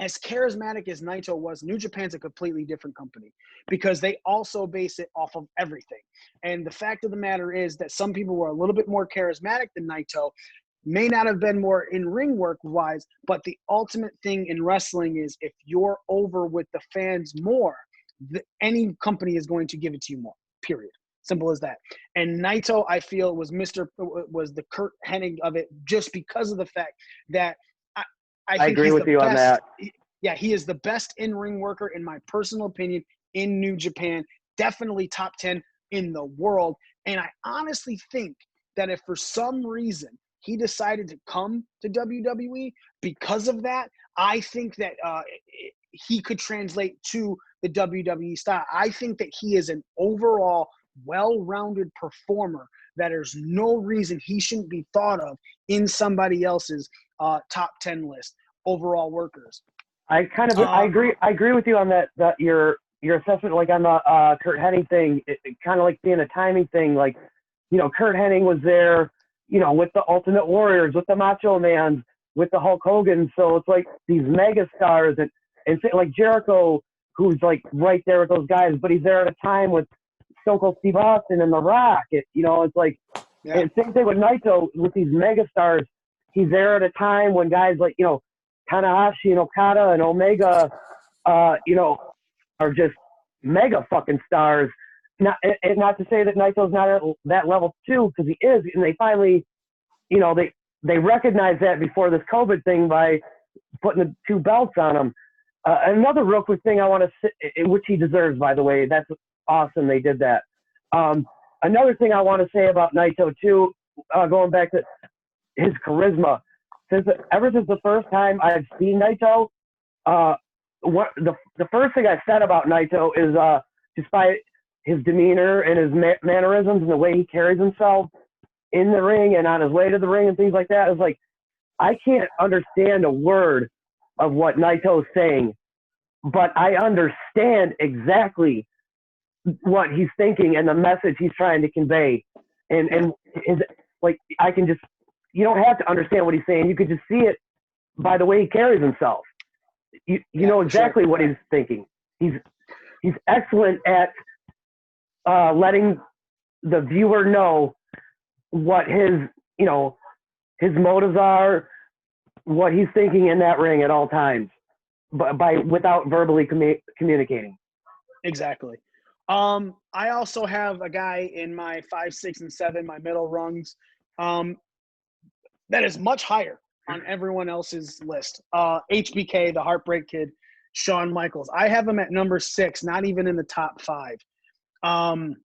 charismatic as Naito was, New Japan's a completely different company because they also base it off of everything. And the fact of the matter is that some people were a little bit more charismatic than Naito, may not have been more in ring work wise, but the ultimate thing in wrestling is if you're over with the fans more, any company is going to give it to you more, period. Simple as that. And Naito, I feel, was the Kurt Hennig of it just because of the fact that I think agree with you on that. Yeah, he is the best in-ring worker, in my personal opinion, in New Japan. Definitely top 10 in the world. And I honestly think that if for some reason he decided to come to WWE because of that, I think that he could translate to the WWE style. I think that he is an overall well-rounded performer that there's no reason he shouldn't be thought of in somebody else's top 10 list, overall workers. I agree with you on that your assessment, like on the Kurt Hennig thing, it kind of like being a timing thing. Like, Kurt Hennig was there, with the Ultimate Warriors, with the Macho Man, with the Hulk Hogan. So it's like these mega stars and like Jericho, who's like right there with those guys, but he's there at a time with Stone Cold Steve Austin and The Rock. It's like, and same thing with Naito with these mega stars. He's there at a time when guys like, Tanahashi and Okada and Omega, are just mega fucking stars. Not to say that Naito's not at that level too, because he is, and they finally, they recognized that before this COVID thing by putting the 2 belts on him. Another real quick thing I want to say, which he deserves, by the way, that's awesome they did that. Another thing I want to say about Naito too, going back to his charisma, ever since the first time I've seen Naito, the first thing I said about Naito is despite his demeanor and his mannerisms and the way he carries himself in the ring and on his way to the ring and things like that, is like, I can't understand a word of what Naito's saying, but I understand exactly what he's thinking and the message he's trying to convey. And like you don't have to understand what he's saying. You could just see it by the way he carries himself. You know exactly what he's thinking. He's excellent at letting the viewer know what his motives are, what he's thinking in that ring at all times, but without verbally communicating. Exactly. I also have a guy in my 5, 6, and 7, my middle rungs, that is much higher on everyone else's list. HBK, the Heartbreak Kid, Shawn Michaels. I have him at number 6, not even in the top 5. And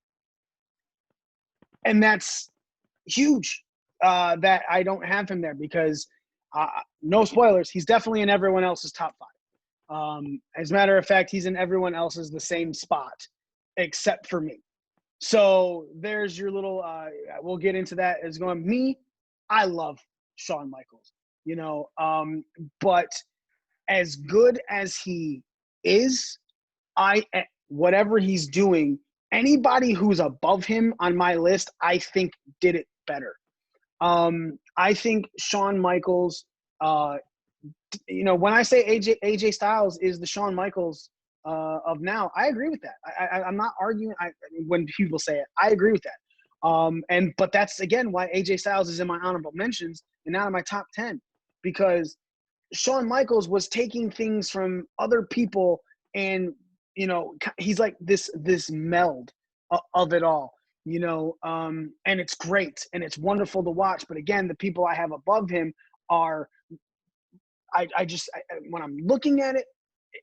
that's huge that I don't have him there because, no spoilers, he's definitely in everyone else's top 5. As a matter of fact, he's in everyone else's the same spot except for me. So there's your little we'll get into that as going. Me, I love Shawn Michaels, but as good as he is, whatever he's doing, anybody who's above him on my list, I think did it better. I think Shawn Michaels, when I say AJ Styles is the Shawn Michaels of now, I agree with that. I'm not arguing. When people say it, I agree with that. But that's again why AJ Styles is in my honorable mentions and not in my top 10, because Shawn Michaels was taking things from other people, and he's like this meld of it all. And it's great and it's wonderful to watch. But again, the people I have above him are. When I'm looking at it,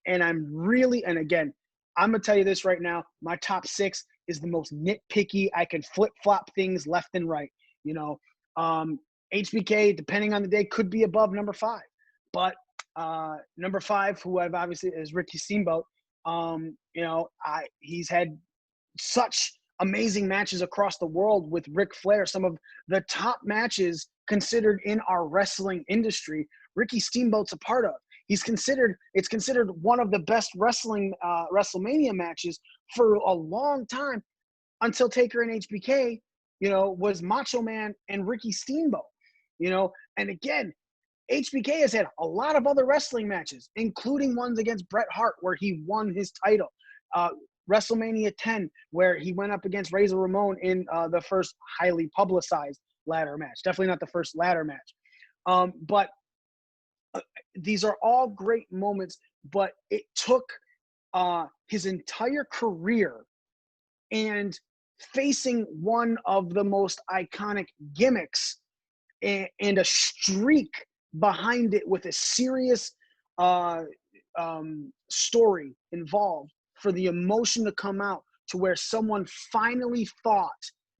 and and again, I'm going to tell you this right now, my top 6 is the most nitpicky. I can flip-flop things left and right. HBK, depending on the day, could be above number 5. But number 5, who I've obviously is Ricky Steamboat. He's had such amazing matches across the world with Ric Flair, some of the top matches considered in our wrestling industry. Ricky Steamboat's a part of. It's considered one of the best WrestleMania matches for a long time, until Taker and HBK, was Macho Man and Ricky Steamboat, and again, HBK has had a lot of other wrestling matches, including ones against Bret Hart where he won his title. WrestleMania 10, where he went up against Razor Ramon in the first highly publicized ladder match. Definitely not the first ladder match. But these are all great moments, but it took his entire career and facing one of the most iconic gimmicks and a streak behind it with a serious story involved for the emotion to come out to where someone finally thought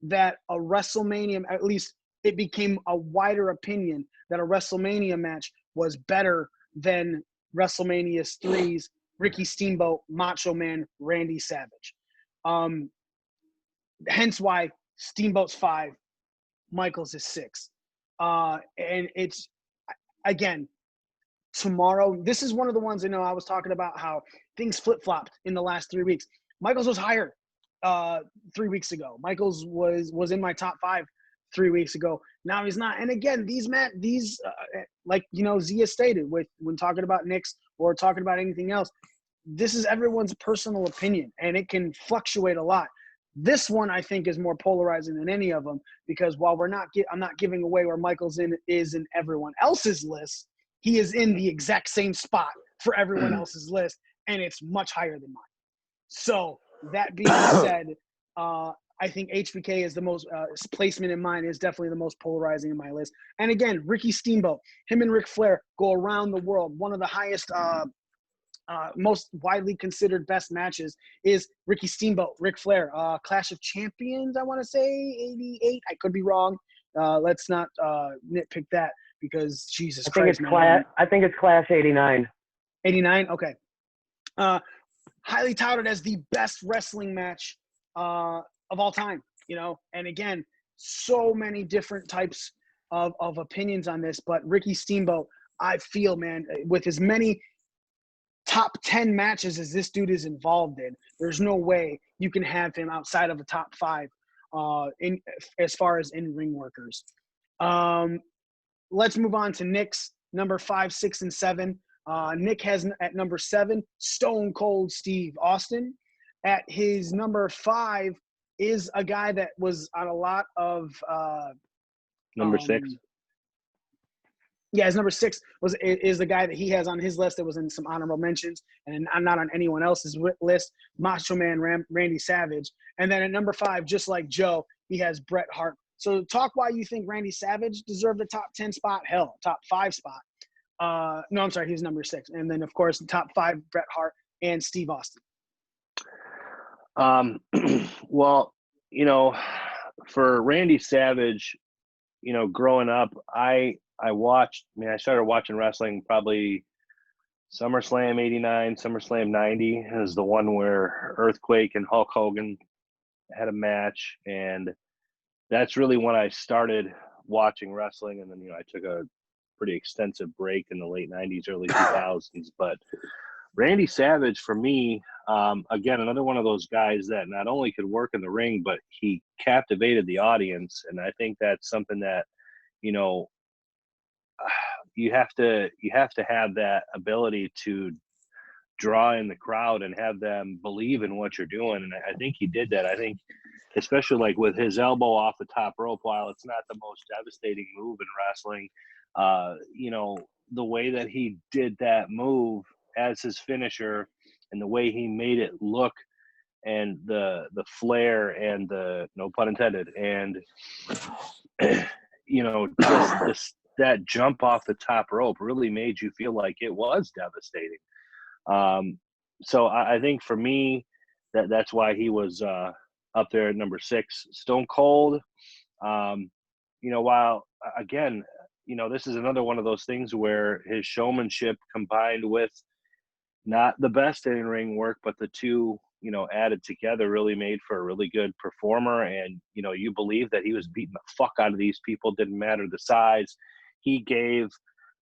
that a WrestleMania, at least it became a wider opinion that a WrestleMania match was better than WrestleMania 3's Ricky Steamboat, Macho Man, Randy Savage. Hence why Steamboat's 5, Michaels is 6. And it's, again, tomorrow, this is one of the ones, I was talking about how things flip-flopped in the last 3 weeks. Michaels was higher 3 weeks ago. Michaels was in my top 5 3 weeks ago. Now he's not. And again, these like Zia stated, when talking about Knicks or talking about anything else, this is everyone's personal opinion, and it can fluctuate a lot. This one I think is more polarizing than any of them, because while I'm not giving away where Michaels is in everyone else's list, he is in the exact same spot for everyone else's list, and it's much higher than mine. So that being said, I think HBK is the most placement in mine is definitely the most polarizing in my list. And again, Ricky Steamboat, him and Ric Flair go around the world. One of the highest, most widely considered best matches is Ricky Steamboat, Ric Flair, Clash of Champions. I want to say 88. I could be wrong. Let's not nitpick that, because Jesus Christ. I think it's Clash 89. 89. Okay. Highly touted as the best wrestling match of all time, and again, so many different types of opinions on this, but Ricky Steamboat, I feel, man, with as many top 10 matches as this dude is involved in, there's no way you can have him outside of the top 5 as far as in-ring workers. Let's move on to Nick's number 5, 6, and 7. Nick has at number 7 Stone Cold Steve Austin. At his number 5 is a guy that was on a lot of Number 6. Yeah, his number 6 is the guy that he has on his list that was in some honorable mentions, and not on anyone else's list. Macho Man Randy Savage, and then at number 5, just like Joe, he has Bret Hart. So talk why you think Randy Savage deserved the top 10 spot. Hell, top 5 spot. No, I'm sorry, he's number 6, and then of course the top 5, Bret Hart and Steve Austin. Well, for Randy Savage, growing up, I started watching wrestling probably SummerSlam 89, SummerSlam 90 is the one where Earthquake and Hulk Hogan had a match. And that's really when I started watching wrestling. And then, I took a pretty extensive break in the late 90s, early 2000s. But Randy Savage, for me, again, another one of those guys that not only could work in the ring, but he captivated the audience. And I think that's something that, you have to have that ability to draw in the crowd and have them believe in what you're doing. And I think he did that. I think especially like with his elbow off the top rope, while it's not the most devastating move in wrestling, the way that he did that move as his finisher and the way he made it look, and the flair and the, no pun intended, and just that jump off the top rope really made you feel like it was devastating. So I think for me, that's why he was up there at number 6. Stone Cold, while again, this is another one of those things where his showmanship combined with not the best in-ring work, but the two, added together really made for a really good performer. And, you believe that he was beating the fuck out of these people, didn't matter the size. He gave,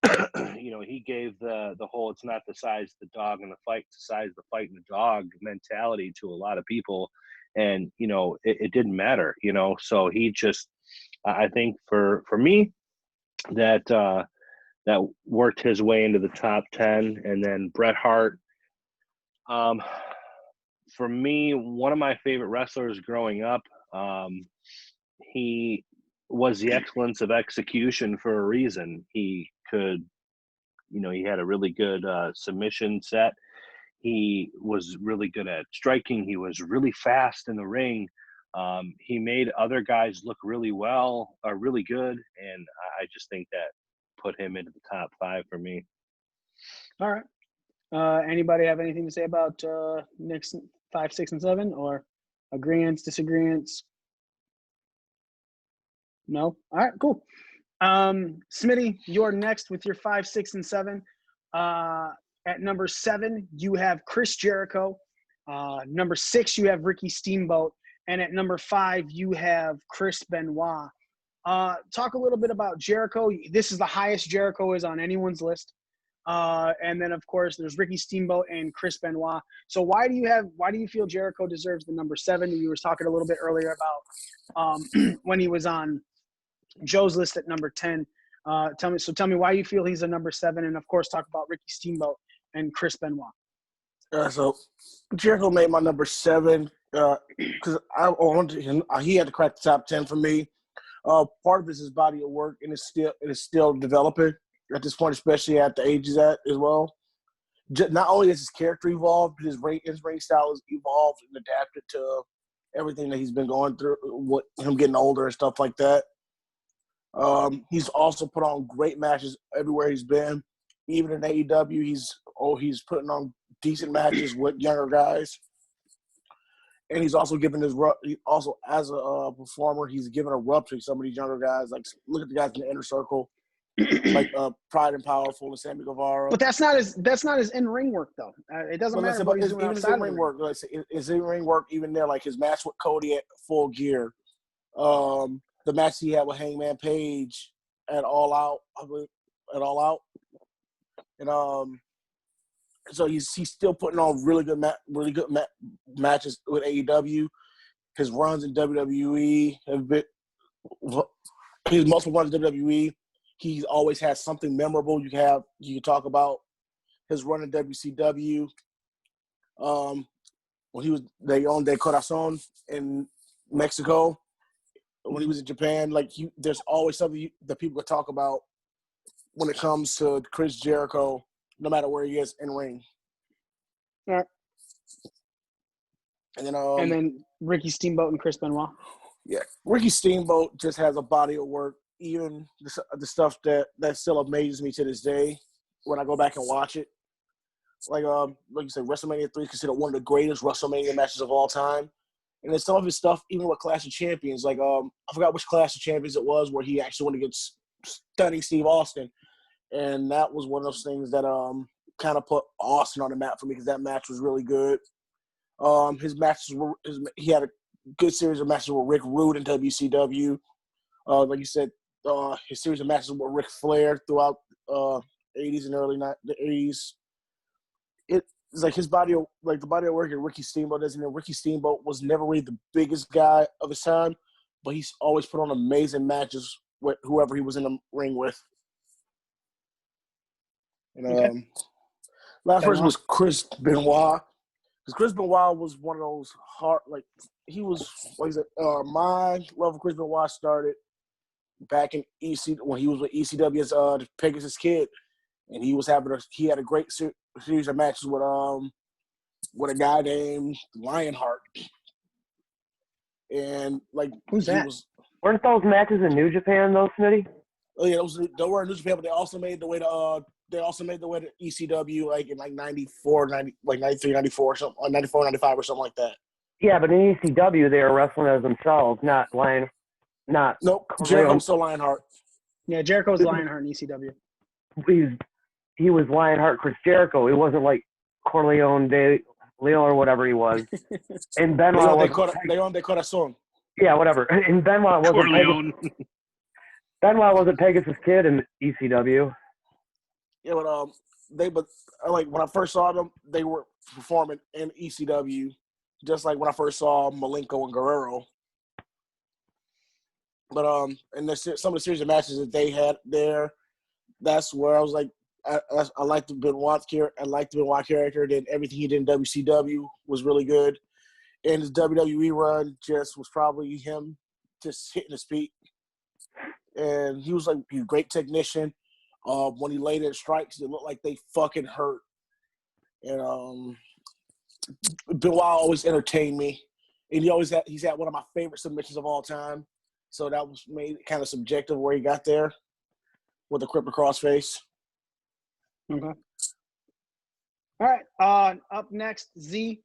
he gave the whole, it's not the size of the dog in the fight, it's the size of the fight in the dog mentality to a lot of people. And, it didn't matter, so he just, I think for me, that worked his way into the top 10. And then Bret Hart, for me, one of my favorite wrestlers growing up. He was the excellence of execution for a reason. He could, he had a really good submission set. He was really good at striking. He was really fast in the ring. He made other guys look really well, or really good. And I just think that put him into the top 5 for me. All right. Anybody have anything to say about Nick's 5, 6, and 7, or agreements, disagreements? No? All right, cool. Smitty, you're next with your 5, 6, and 7. At number 7, you have Chris Jericho. Number 6, you have Ricky Steamboat. And at number 5, you have Chris Benoit. Talk a little bit about Jericho. This is the highest Jericho is on anyone's list. And then, of course, there's Ricky Steamboat and Chris Benoit. So why do you feel Jericho deserves the number 7? You were talking a little bit earlier about when he was on Joe's list at number 10. Tell me why you feel he's a number 7, and of course talk about Ricky Steamboat and Chris Benoit. So Jericho made my number 7 because I wanted him. He had to crack the top 10 for me. Part of it is his body of work, and it's still developing at this point, especially at the age he's at as well. Not only has his character evolved, but his ring style has evolved and adapted to everything that he's been going through, with him getting older and stuff like that. He's also put on great matches everywhere he's been. Even in AEW, he's putting on decent matches with younger guys. And he's also given his rub. Also, as a performer, he's given a rub to some of these younger guys. Like, look at the guys in the inner circle, like Pride and Powerful and Sammy Guevara. But that's not his in-ring work, though. It doesn't matter what he's doing even outside his in-ring work. His in-ring work, even there, like his match with Cody at Full Gear. The match he had with Hangman Page at All Out, I believe, at All Out, and so he's still putting on really good matches with AEW. His runs in WWE his multiple runs in WWE, he always has something memorable. You can talk about his run in WCW. When he was they owned De Corazon in Mexico. When he was in Japan, there's always something that people could talk about when it comes to Chris Jericho, no matter where he is in ring. All right. And then Ricky Steamboat and Chris Benoit. Yeah, Ricky Steamboat just has a body of work. Even the stuff that still amazes me to this day when I go back and watch it. Like you said, WrestleMania 3 is considered one of the greatest WrestleMania matches of all time. And then some of his stuff, even with Clash of Champions, I forgot which Clash of Champions it was where he actually went against stunning Steve Austin. And that was one of those things that kind of put Austin on the map for me because that match was really good. His matches he had a good series of matches with Rick Rude in WCW. Like you said, his series of matches with Ric Flair throughout 80s and early 80s. It's like his body of the body of work that Ricky Steamboat does. And Ricky Steamboat was never really the biggest guy of his time, but he's always put on amazing matches with whoever he was in the ring with. And last person was Chris Benoit. Because Chris Benoit was one of those my love of Chris Benoit started back in when he was with ECW as the Pegasus Kid, and he had a great series of matches with a guy named Lionheart, and who's that? Weren't those matches in New Japan though, Smitty? Oh yeah, they were in New Japan, but they also made the way to ECW in 94, 93, 94 or something, 94, 95 or something like that. Yeah, but in ECW they were wrestling as themselves, not Nope, Jericho's still Lionheart. Yeah, Jericho's Lionheart in ECW. He was Lionheart Chris Jericho. He wasn't like Corleone de Leon or whatever he was. And Benoit Leon de Corazon. Yeah, whatever. And Benoit wasn't Pegasus Kid in ECW. Yeah, but when I first saw them, they were performing in ECW, just like when I first saw Malenko and Guerrero. But and some of the series of matches that they had there, that's where I was like, I liked the Benoit character. I liked the Benoit character. Then everything he did in WCW was really good, and his WWE run just was probably him just hitting his feet. And he was a great technician. When he laid in strikes, it looked like they fucking hurt. And Benoit always entertained me, and he's had one of my favorite submissions of all time. So that was made kind of subjective where he got there with the crippler crossface. Okay. All right. Up next, Z.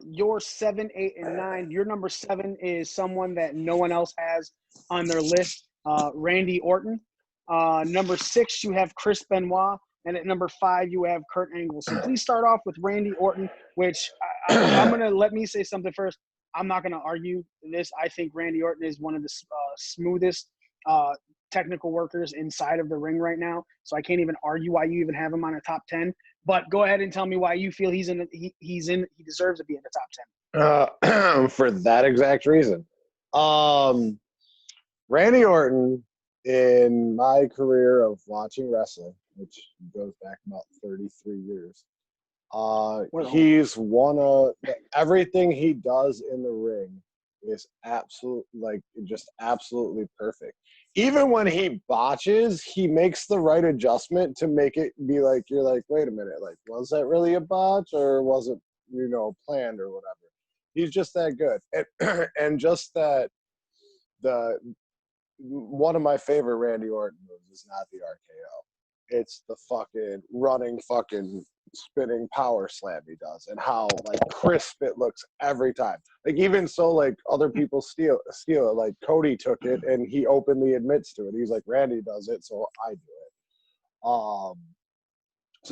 Your 7, 8, and 9. Your number 7 is someone that no one else has on their list. Randy Orton. Number 6, you have Chris Benoit. And at number 5, you have Kurt Angle. So please start off with Randy Orton, which I'm going to let me say something first. I'm not going to argue this. I think Randy Orton is one of the smoothest technical workers inside of the ring right now. So I can't even argue why you even have him on a top 10. But go ahead and tell me why you feel he deserves to be in the top 10. For that exact reason. Randy Orton, in my career of watching wrestling, which goes back about 33 years, he's one of everything he does in the ring is absolutely perfect. Even when he botches, he makes the right adjustment to make it be like, you're like, wait a minute, like, was that really a botch or was it, planned or whatever? He's just that good. And just that one of my favorite Randy Orton moves is not the RKO. It's the fucking running fucking spinning power slam he does, and how crisp it looks every time. Even so, other people steal it. Like Cody took it and he openly admits to it. He's like, Randy does it, so I do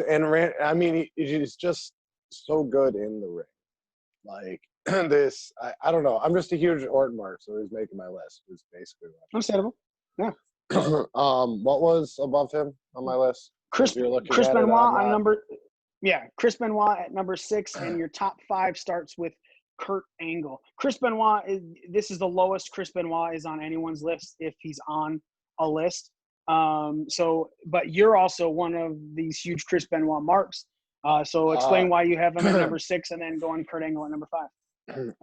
it. He's just so good in the ring. I don't know. I'm just a huge Orton mark, so he's making my list. Is basically what Understandable. Yeah. What was above him on my list? Chris Benoit on number. Yeah, Chris Benoit at number 6, and your top 5 starts with Kurt Angle. Chris Benoit, this is the lowest Chris Benoit is on anyone's list if he's on a list. But you're also one of these huge Chris Benoit marks. So explain why you have him at number 6 and then go on Kurt Angle at number 5.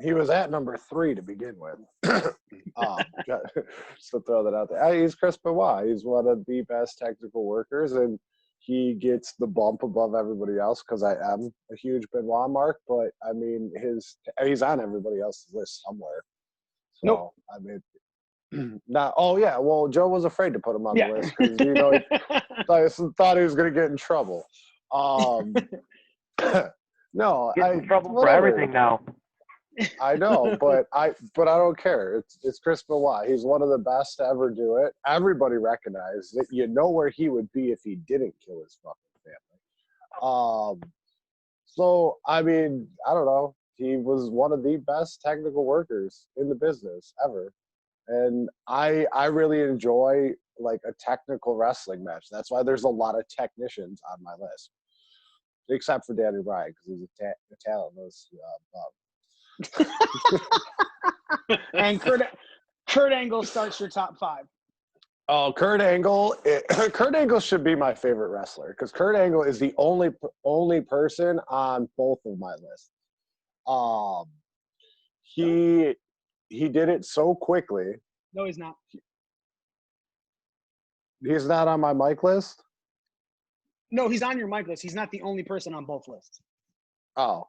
He was at number 3 to begin with. Just to throw that out there. He's Chris Benoit. He's one of the best technical workers, and he gets the bump above everybody else because I am a huge Benoit mark. But I mean, he's on everybody else's list somewhere. So nope. I mean, not. Oh yeah. Well, Joe was afraid to put him on the list because he thought he was going to get in trouble. No, Get in trouble for everything now. I know, but I don't care. It's Chris Benoit. He's one of the best to ever do it. Everybody recognized it. You know where he would be if he didn't kill his fucking family. So I mean, I don't know. He was one of the best technical workers in the business ever, and I really enjoy like a technical wrestling match. That's why there's a lot of technicians on my list, except for Danny Bryan because he's a talentless bum. And Kurt Angle starts your top 5. Oh, Kurt Angle! Kurt Angle should be my favorite wrestler because Kurt Angle is the only person on both of my lists. He did it so quickly. No, he's not. He's not on my mic list. No, he's on your mic list. He's not the only person on both lists. Oh,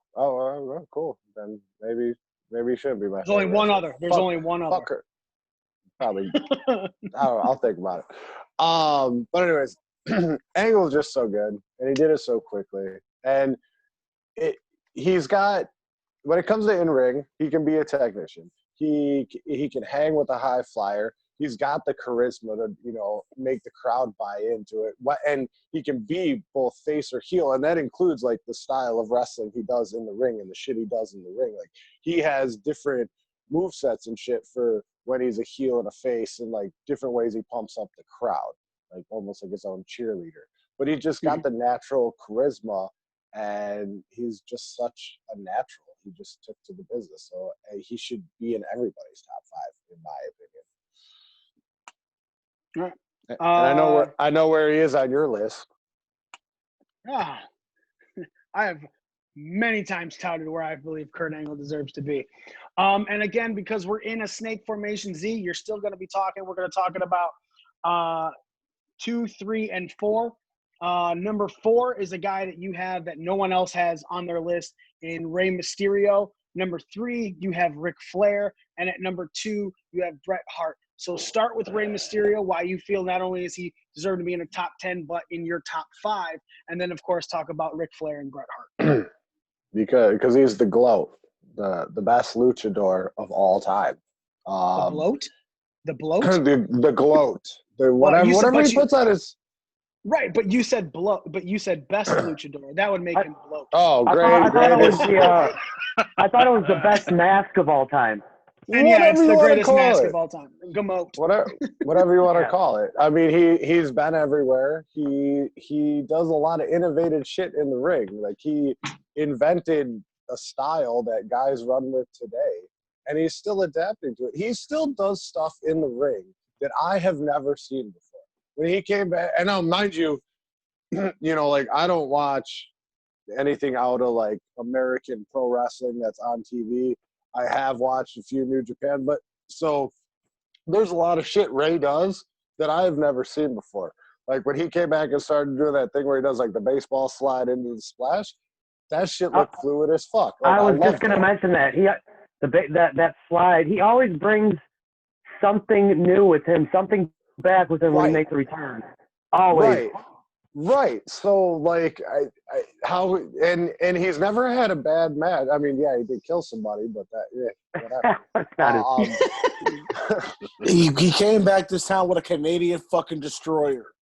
cool. Then maybe he shouldn't be my. There's only one other. There's only one other. Fucker. Probably. I don't know. I'll think about it. But anyways, Angle's just so good, and he did it so quickly. And he's got, when it comes to in ring, he can be a technician. He can hang with a high flyer. He's got the charisma to, make the crowd buy into it. And he can be both face or heel, and that includes like the style of wrestling he does in the ring and the shit he does in the ring. Like he has different movesets and shit for when he's a heel and a face, and like different ways he pumps up the crowd, like almost like his own cheerleader. But he just got the natural charisma, and he's just such a natural. He just took to the business, so he should be in everybody's top 5, in my opinion. Right. And I know where he is on your list. I have many times touted where I believe Kurt Angle deserves to be. And again, because we're in a snake formation Z, you're still going to be talking. We're going to talk about 2, 3, and 4. Number 4 is a guy that you have that no one else has on their list in Rey Mysterio. Number 3, you have Ric Flair. And at number 2, you have Bret Hart. So start with Rey Mysterio, why you feel not only is he deserved to be in a top 10, but in your top 5. And then, of course, talk about Ric Flair and Bret Hart. because he's the GLOAT, the best luchador of all time. The bloat? The bloat? the GLOAT. Whatever he puts on his... Right, but you said bloat. But you said best luchador. That would make him bloat. Oh, great! I thought it was the best mask of all time. And yeah, it's the greatest mask of all time. Gamote. Whatever you want to call it. I mean, he's been everywhere. He does a lot of innovative shit in the ring. Like he invented a style that guys run with today, and he's still adapting to it. He still does stuff in the ring that I have never seen before. When he came back, and now mind you, like I don't watch anything out of like American pro wrestling that's on TV. I have watched a few New Japan, but so there's a lot of shit Ray does that I've never seen before. Like when he came back and started doing that thing where he does like the baseball slide into the splash, that shit looked fluid as fuck. Like, I was just going to mention that that slide. He always brings something new with him, something back with him when he makes a return. Always. Right. So like and he's never had a bad match. I mean, yeah, he did kill somebody, but whatever. He came back this time with a Canadian fucking destroyer.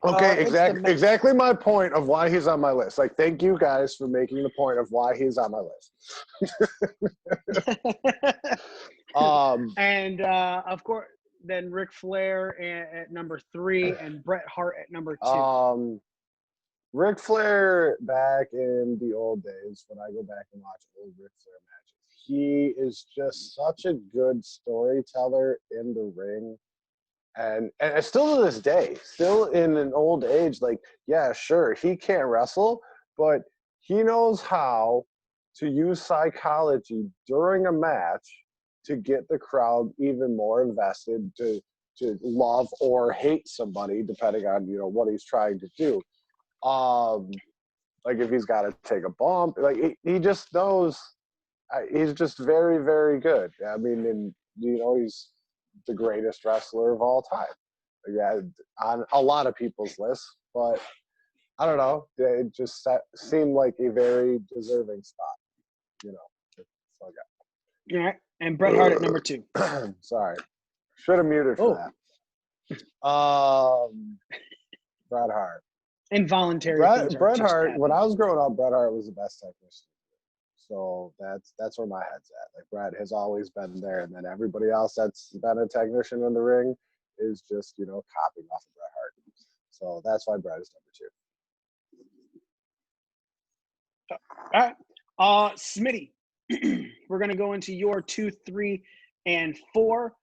Okay, exactly my point of why he's on my list. Like, thank you guys for making the point of why he's on my list. And of course, then Ric Flair at number 3 and Bret Hart at number 2. Ric Flair back in the old days, when I go back and watch old Ric Flair matches, he is just such a good storyteller in the ring. And still to this day, still in an old age, like, yeah, sure, he can't wrestle, but he knows how to use psychology during a match to get the crowd even more invested to love or hate somebody, depending on, you know, what he's trying to do. Like if he's got to take a bump, like he just knows. He's just very, very good. I mean, and you know, he's the greatest wrestler of all time. Yeah, on a lot of people's lists, but I don't know. It just seemed like a very deserving spot. You know, that's all I All right, and Bret Hart at number 2. got. Sorry, should have muted for that. Bret Hart. Involuntary. Bret Hart. When I was growing up, Bret Hart was the best technician. So that's where my head's at. Like Bret has always been there, and then everybody else that's been a technician in the ring is just, you know, copying off of Bret Hart. So that's why Bret is number 2. All right, Smitty, we're gonna go into your 2, 3, and 4.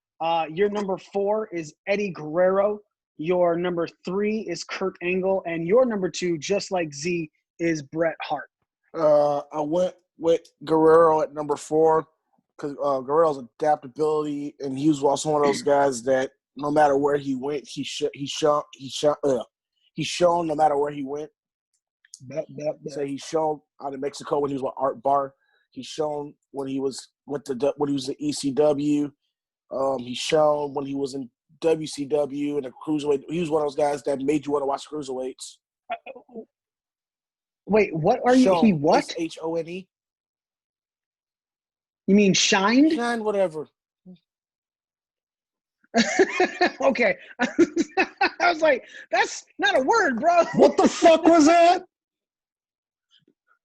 Your number 4 is Eddie Guerrero. Your number 3 is Kurt Angle, and your number 2, just like Z, is Bret Hart. I went with Guerrero at number 4 because Guerrero's adaptability, and he was also one of those guys that no matter where he went, he's shown no matter where he went. Say he's shown out in Mexico when he was with Art Barr. He's shown when he was when he was at ECW. He's shown when he was in WCW and a cruiserweight. He was one of those guys that made you want to watch cruiserweights. Wait, what are you? He what? H-O-N-E. You mean shined? Shine, whatever. Okay. I was like, that's not a word, bro. What the fuck was that?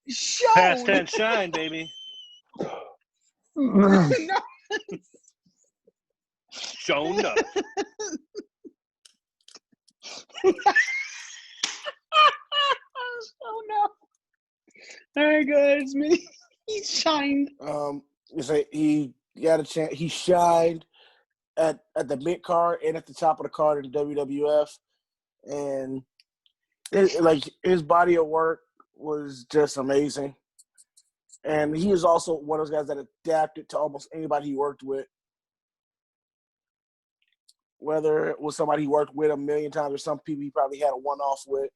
Shown. Past tense shine, baby. No. Shown up. Oh no. All right, guys. He shined. You say he got a chance. He shined at the mid card and at the top of the card in WWF, and his body of work was just amazing. And he is also one of those guys that adapted to almost anybody he worked with, whether it was somebody he worked with a million times or some people he probably had a one-off with.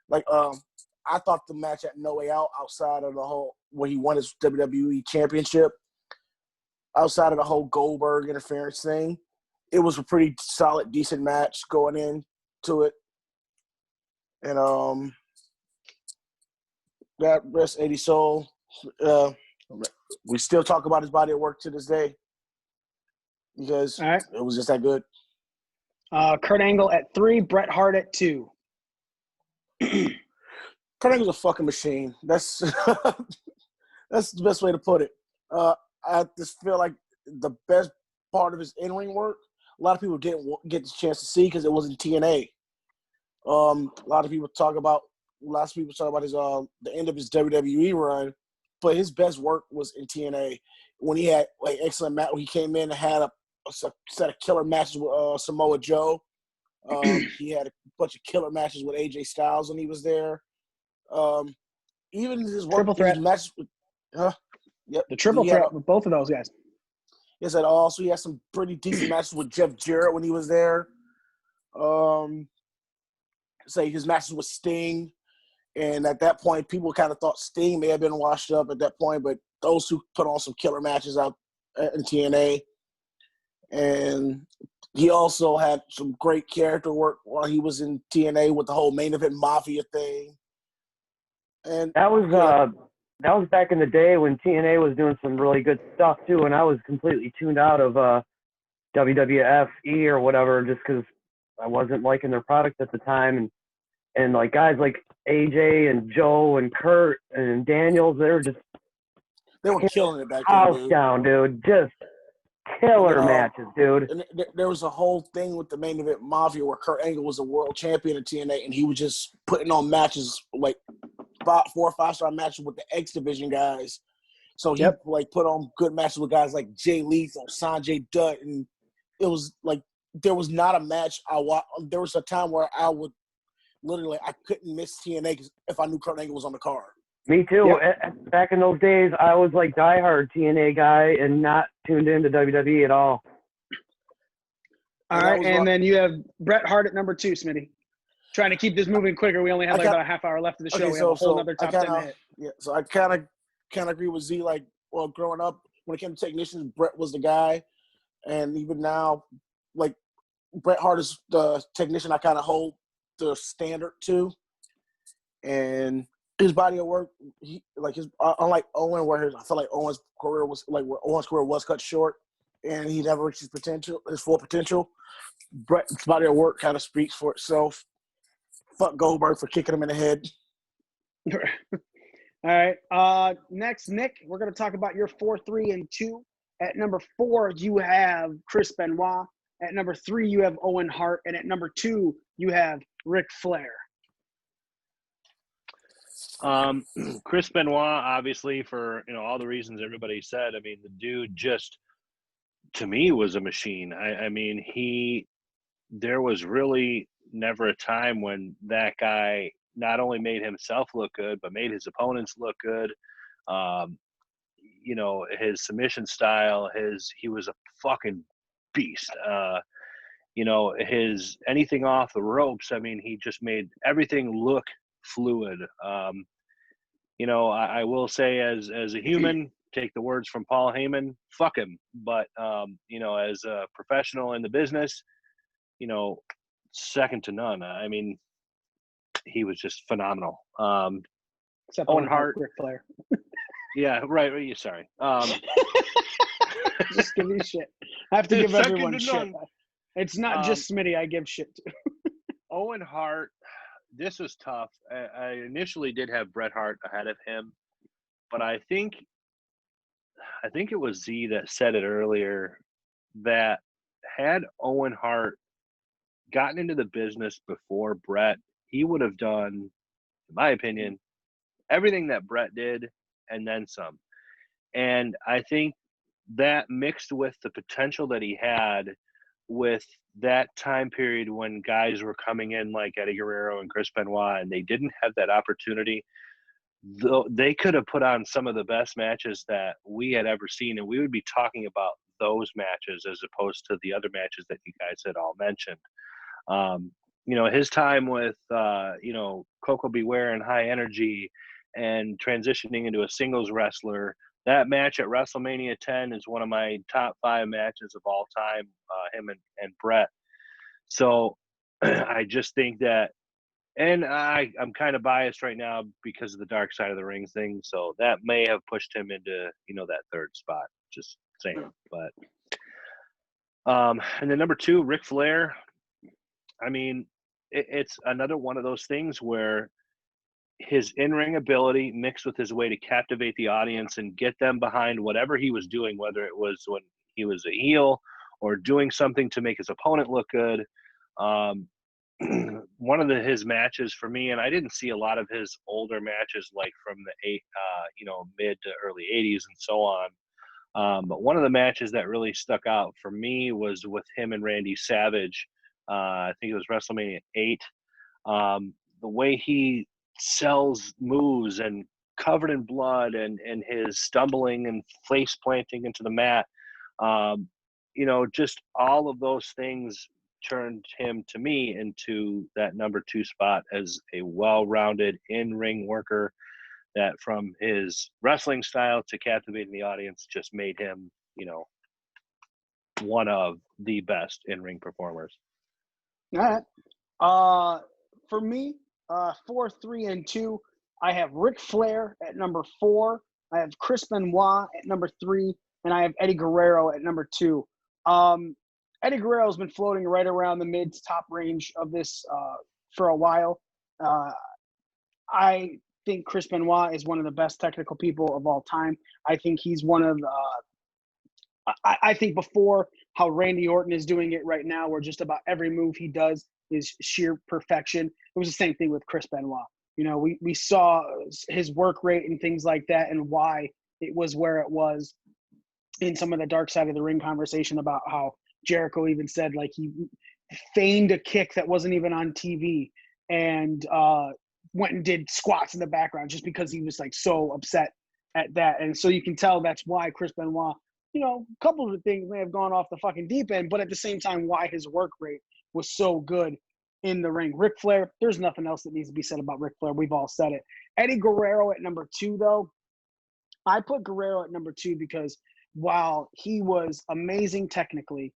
Like, I thought the match at No Way Out, outside of the whole where he won his WWE championship, outside of the whole Goldberg interference thing, it was a pretty solid, decent match going into it. And that rest Eddie Soul. We still talk about his body of work to this day because it was just that good. Kurt Angle at 3, Bret Hart at 2. Kurt Angle's a fucking machine. That's that's the best way to put it. I just feel like the best part of his in-ring work, a lot of people didn't get the chance to see because it wasn't TNA. A lot of people talk about his the end of his WWE run, but his best work was in TNA when he had like excellent match. When he came in and had a set of killer matches with Samoa Joe. He had a bunch of killer matches with AJ Styles when he was there. Even his work, triple threat matches with, the triple threat with both of those guys. Yes, and also he had some pretty decent matches with Jeff Jarrett when he was there. Say his matches with Sting, and at that point, people kind of thought Sting may have been washed up at that point, but those who put on some killer matches out in TNA. And he also had some great character work while he was in TNA with the whole main event mafia thing. And that was back in the day when TNA was doing some really good stuff too, and I was completely tuned out of WWFE or whatever just because I wasn't liking their product at the time. And like guys like AJ and Joe and Kurt and Daniels, they were killing it back then. House down, dude. Just Killer matches, dude. And there was a whole thing with the main event Mafia where Kurt Angle was a world champion of TNA, and he was just putting on matches like 4 or 5 star matches with the X Division guys. So he like put on good matches with guys like Jay Lethal, Sanjay Dutt, and it was like there was not a match there was a time where I would literally I couldn't miss TNA if I knew Kurt Angle was on the card. Me too. Back in those days, I was like diehard TNA guy and not tuned into WWE at all. All right, and then you have Bret Hart at number 2, Smitty. Trying to keep this moving quicker. We only have about a half hour left of the show. We have a whole other top 10 to hit. Yeah, so I kind of agree with Z. Like, well, growing up, when it came to technicians, Bret was the guy, and even now, like Bret Hart is the technician I kind of hold the standard to, and his body of work, unlike Owen, where I feel like Owen's career was cut short, and he never reached his full potential. Bret's body of work kind of speaks for itself. Fuck Goldberg for kicking him in the head. All right. Next, Nick, we're going to talk about your 4, 3, and 2. At number 4, you have Chris Benoit. At number 3, you have Owen Hart. And at number 2, you have Ric Flair. Chris Benoit, obviously, for all the reasons everybody said. I mean, the dude just, to me, was a machine. I mean, there was really never a time when that guy not only made himself look good, but made his opponents look good. His submission style, he was a fucking beast. His anything off the ropes, I mean, he just made everything look fluid. I will say as a human, take the words from Paul Heyman, fuck him. But, as a professional in the business, second to none. I mean, he was just phenomenal. Except Owen Hart. Ric Flair. Yeah, right. Sorry. Just give me shit. I have to give everyone shit. It's not just Smitty I give shit to. Owen Hart, this was tough. I initially did have Bret Hart ahead of him, but I think it was Z that said it earlier that had Owen Hart gotten into the business before Bret, he would have done, in my opinion, everything that Bret did and then some. And I think that mixed with the potential that he had with that time period when guys were coming in like Eddie Guerrero and Chris Benoit, and they didn't have that opportunity, though they could have put on some of the best matches that we had ever seen, and we would be talking about those matches as opposed to the other matches that you guys had all mentioned. His time with Coco Beware and High Energy and transitioning into a singles wrestler, that match at WrestleMania 10 is one of my top 5 matches of all time, him and Bret. So I just think that, and I'm kind of biased right now because of the Dark Side of the Ring thing, so that may have pushed him into, that 3rd spot, just saying. But and then number 2, Ric Flair. I mean, it's another one of those things where his in-ring ability mixed with his way to captivate the audience and get them behind whatever he was doing, whether it was when he was a heel or doing something to make his opponent look good. One of his matches for me, and I didn't see a lot of his older matches like from the mid to early 80s and so on. But one of the matches that really stuck out for me was with him and Randy Savage. I think it was WrestleMania 8. The way he sells moves and covered in blood and his stumbling and face planting into the mat, just all of those things turned him to me into that number 2 spot as a well-rounded in-ring worker that from his wrestling style to captivating the audience just made him, one of the best in-ring performers. All right. For me, 4, 3, and 2, I have Ric Flair at number 4. I have Chris Benoit at number 3, and I have Eddie Guerrero at number 2. Eddie Guerrero has been floating right around the mid to top range of this for a while. I think Chris Benoit is one of the best technical people of all time. I think he's one of I think before how Randy Orton is doing it right now, where just about every move he does is sheer perfection. It was the same thing with Chris Benoit. You know, we saw his work rate and things like that and why it was where it was in some of the dark side of the ring conversation about how Jericho even said, like, he feigned a kick that wasn't even on TV and went and did squats in the background just because he was, like, so upset at that. And so you can tell that's why Chris Benoit, you know, a couple of the things may have gone off the fucking deep end, but at the same time, why his work rate was so good in the ring. Ric Flair, there's nothing else that needs to be said about Ric Flair. We've all said it. Eddie Guerrero at number 2, though. I put Guerrero at number 2 because while he was amazing technically,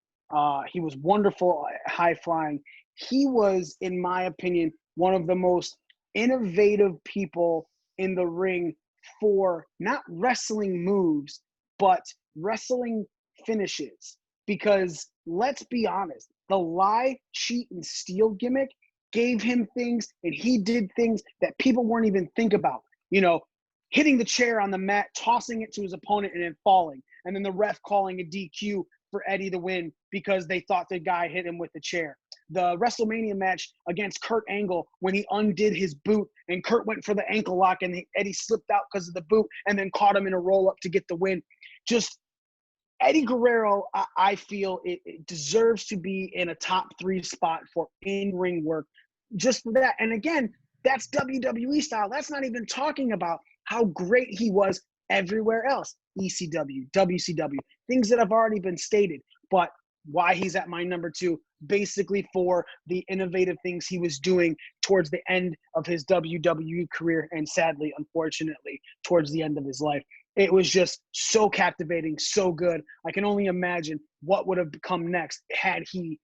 he was wonderful at high flying, he was, in my opinion, one of the most innovative people in the ring for not wrestling moves, but wrestling finishes. Because let's be honest, the lie, cheat, and steal gimmick gave him things, and he did things that people weren't even think about. You know, hitting the chair on the mat, tossing it to his opponent, and then falling. And then the ref calling a DQ for Eddie to win because they thought the guy hit him with the chair. The WrestleMania match against Kurt Angle when he undid his boot and Kurt went for the ankle lock and Eddie slipped out because of the boot and then caught him in a roll-up to get the win. Just Eddie Guerrero, I feel it deserves to be in a top 3 spot for in-ring work just for that. And again, that's WWE style. That's not even talking about how great he was everywhere else. ECW, WCW, things that have already been stated. But why he's at my number 2, basically for the innovative things he was doing towards the end of his WWE career and sadly, unfortunately, towards the end of his life. It was just so captivating, so good. I can only imagine what would have come next had he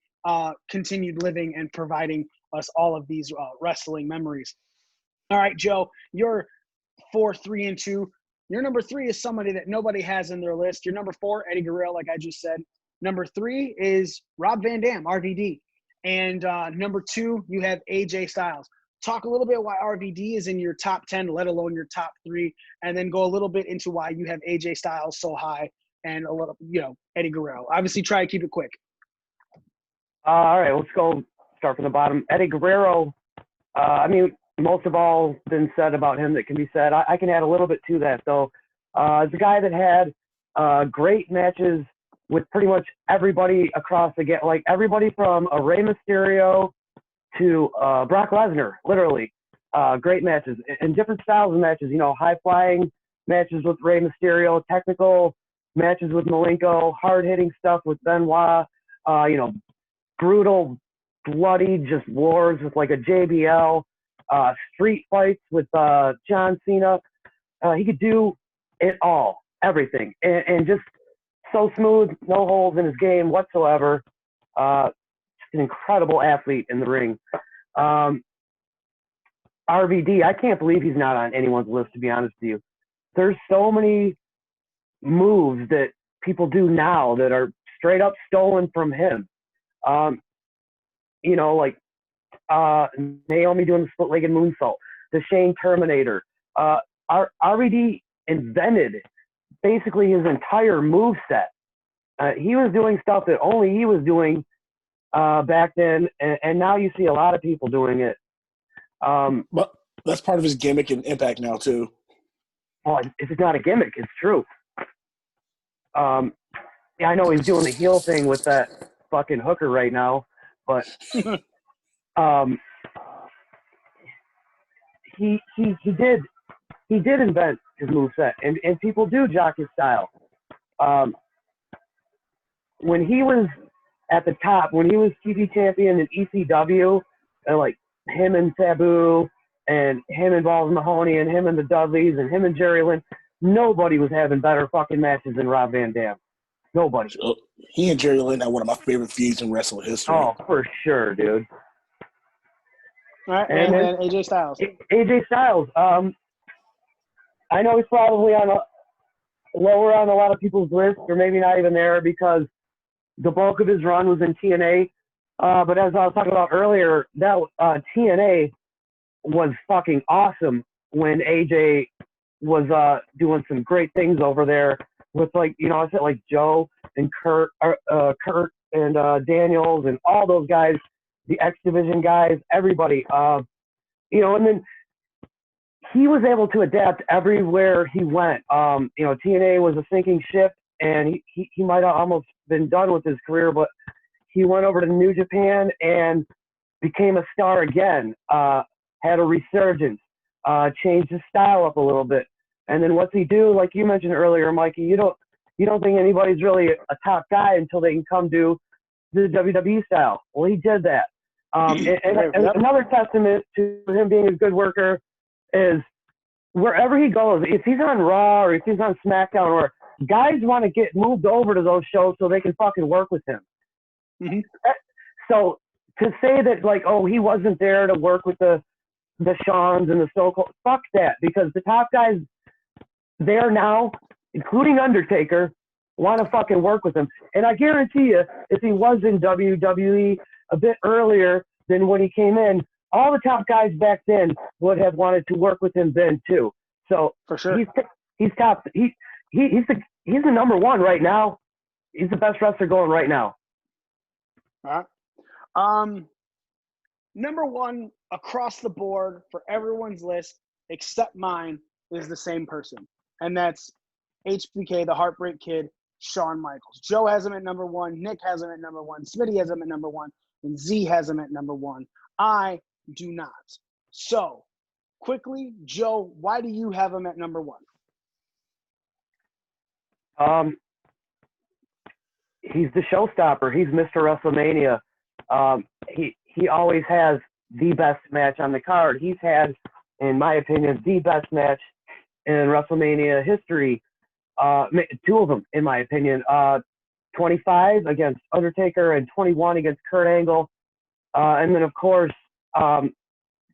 continued living and providing us all of these wrestling memories. All right, Joe, you're 4, 3, and 2. Your number 3 is somebody that nobody has in their list. Your number 4, Eddie Guerrero, like I just said. Number 3 is Rob Van Dam, RVD. And number 2, you have AJ Styles. Talk a little bit why RVD is in your top 10, let alone your top 3, and then go a little bit into why you have AJ Styles so high and a little, you know, Eddie Guerrero. Obviously, try to keep it quick. All right, let's go start from the bottom. Eddie Guerrero, I mean, most of all been said about him that can be said. I can add a little bit to that, though. It's a guy that had great matches with pretty much everybody across the like everybody from a Rey Mysterio to Brock Lesnar, literally. Great matches and different styles of matches, you know, high-flying matches with Rey Mysterio, technical matches with Malenko, hard-hitting stuff with Benoit, you know, brutal, bloody just wars with like a JBL, street fights with John Cena. He could do it all, everything, and just so smooth, no holes in his game whatsoever. Just an incredible athlete in the ring. RVD, I can't believe he's not on anyone's list, to be honest with you. There's so many moves that people do now that are straight up stolen from him. You know, like Naomi doing the split-legged moonsault, the Shane Terminator. RVD invented basically his entire move set. He was doing stuff that only he was doing back then, and now you see a lot of people doing it. But that's part of his gimmick and impact now too. Well, it's not a gimmick; it's true. Yeah, I know he's doing the heel thing with that fucking hooker right now, but he did invent his moveset, and people do jock his style. When he was at the top, when he was TV champion in ECW, and like him and Sabu, and him and Balls Mahoney, and him and the Dudleys, and him and Jerry Lynn, nobody was having better fucking matches than Rob Van Dam. Nobody. He and Jerry Lynn had one of my favorite feuds in wrestling history. Oh, for sure, dude. All right, and then AJ Styles. AJ Styles. I know he's probably lower on a lot of people's list, or maybe not even there, because the bulk of his run was in TNA. But as I was talking about earlier, that TNA was fucking awesome when AJ was doing some great things over there. with like, you know, I said like Joe and Kurt and Daniels and all those guys, the X Division guys, everybody, you know, and then he was able to adapt everywhere he went. You know, TNA was a sinking ship, and he might have almost been done with his career, but he went over to New Japan and became a star again, had a resurgence, changed his style up a little bit. And then what's he do? Like you mentioned earlier, Mikey, you don't think anybody's really a top guy until they can come do the WWE style. Well, he did that. And another testament to him being a good worker is wherever he goes, if he's on Raw or if he's on SmackDown, or guys want to get moved over to those shows so they can fucking work with him. Mm-hmm. So to say that, like, oh, he wasn't there to work with the Shawns and the Stone Cold, fuck that, because the top guys there now, including Undertaker, want to fucking work with him. And I guarantee you, if he was in WWE a bit earlier than when he came in, all the top guys back then would have wanted to work with him then too. So for sure, he's top. He's the number one right now. He's the best wrestler going right now. All right. Number one across the board for everyone's list except mine is the same person, and that's HBK, the Heartbreak Kid, Shawn Michaels. Joe has him at number one. Nick has him at number one. Smitty has him at number one. And Z has him at number one. I do not. So, quickly, Joe, why do you have him at number one? He's the showstopper. He's Mr. WrestleMania. He always has the best match on the card. He's had, in my opinion, the best match in WrestleMania history. Two of them, in my opinion. 25 against Undertaker and 21 against Kurt Angle. And then, of course,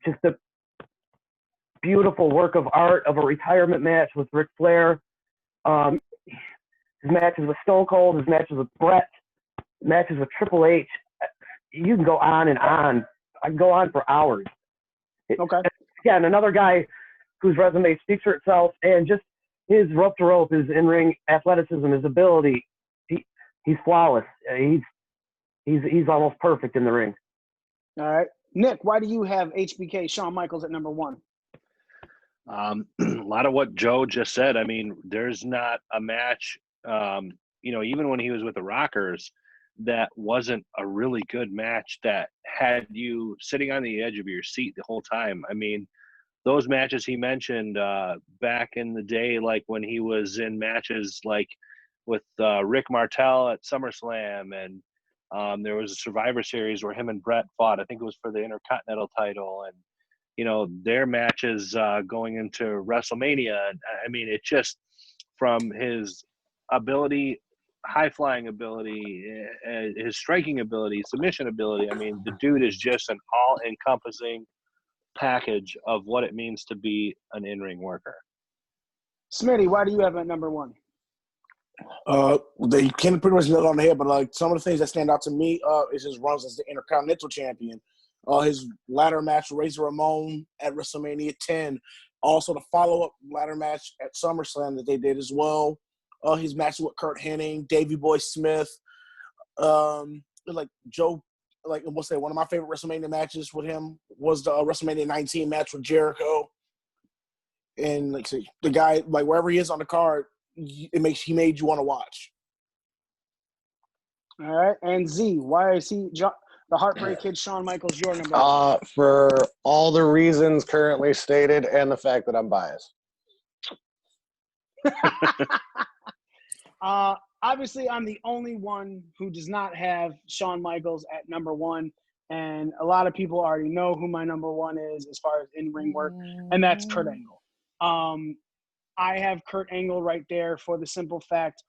just the beautiful work of art of a retirement match with Ric Flair. His matches with Stone Cold, his matches with Brett, matches with Triple H. You can go on and on. I can go on for hours. Okay. Again, another guy whose resume speaks for itself, and just his rope to rope, his in-ring athleticism, his ability. He's flawless. He's almost perfect in the ring. All right. Nick, why do you have HBK, Shawn Michaels at number one? A lot of what Joe just said. I mean, there's not a match, you know, even when he was with the Rockers, that wasn't a really good match that had you sitting on the edge of your seat the whole time. I mean, those matches he mentioned back in the day, like when he was in matches like with Rick Martel at SummerSlam, and there was a Survivor Series where him and Brett fought. I think it was for the Intercontinental title, and you know, their matches going into WrestleMania. I mean, it just, from his ability, high-flying ability, his striking ability, submission ability, I mean, the dude is just an all-encompassing package of what it means to be an in-ring worker. Smitty, why do you have him at number one? They can pretty much nail it on the head, but like some of the things that stand out to me is his runs as the Intercontinental Champion. His ladder match with Razor Ramon at WrestleMania 10. Also, the follow-up ladder match at SummerSlam that they did as well. His match with Kurt Hennig, Davey Boy Smith. Like Joe, like we'll say one of my favorite WrestleMania matches with him was the WrestleMania 19 match with Jericho. And like see, the guy, like wherever he is on the card, he made you want to watch. All right, and Z, why is he the Heartbreak Kid, Shawn Michaels, your number one? For all the reasons currently stated and the fact that I'm biased. Obviously, I'm the only one who does not have Shawn Michaels at number one, and a lot of people already know who my number one is as far as in-ring work, and that's Kurt Angle. I have Kurt Angle right there for the simple fact,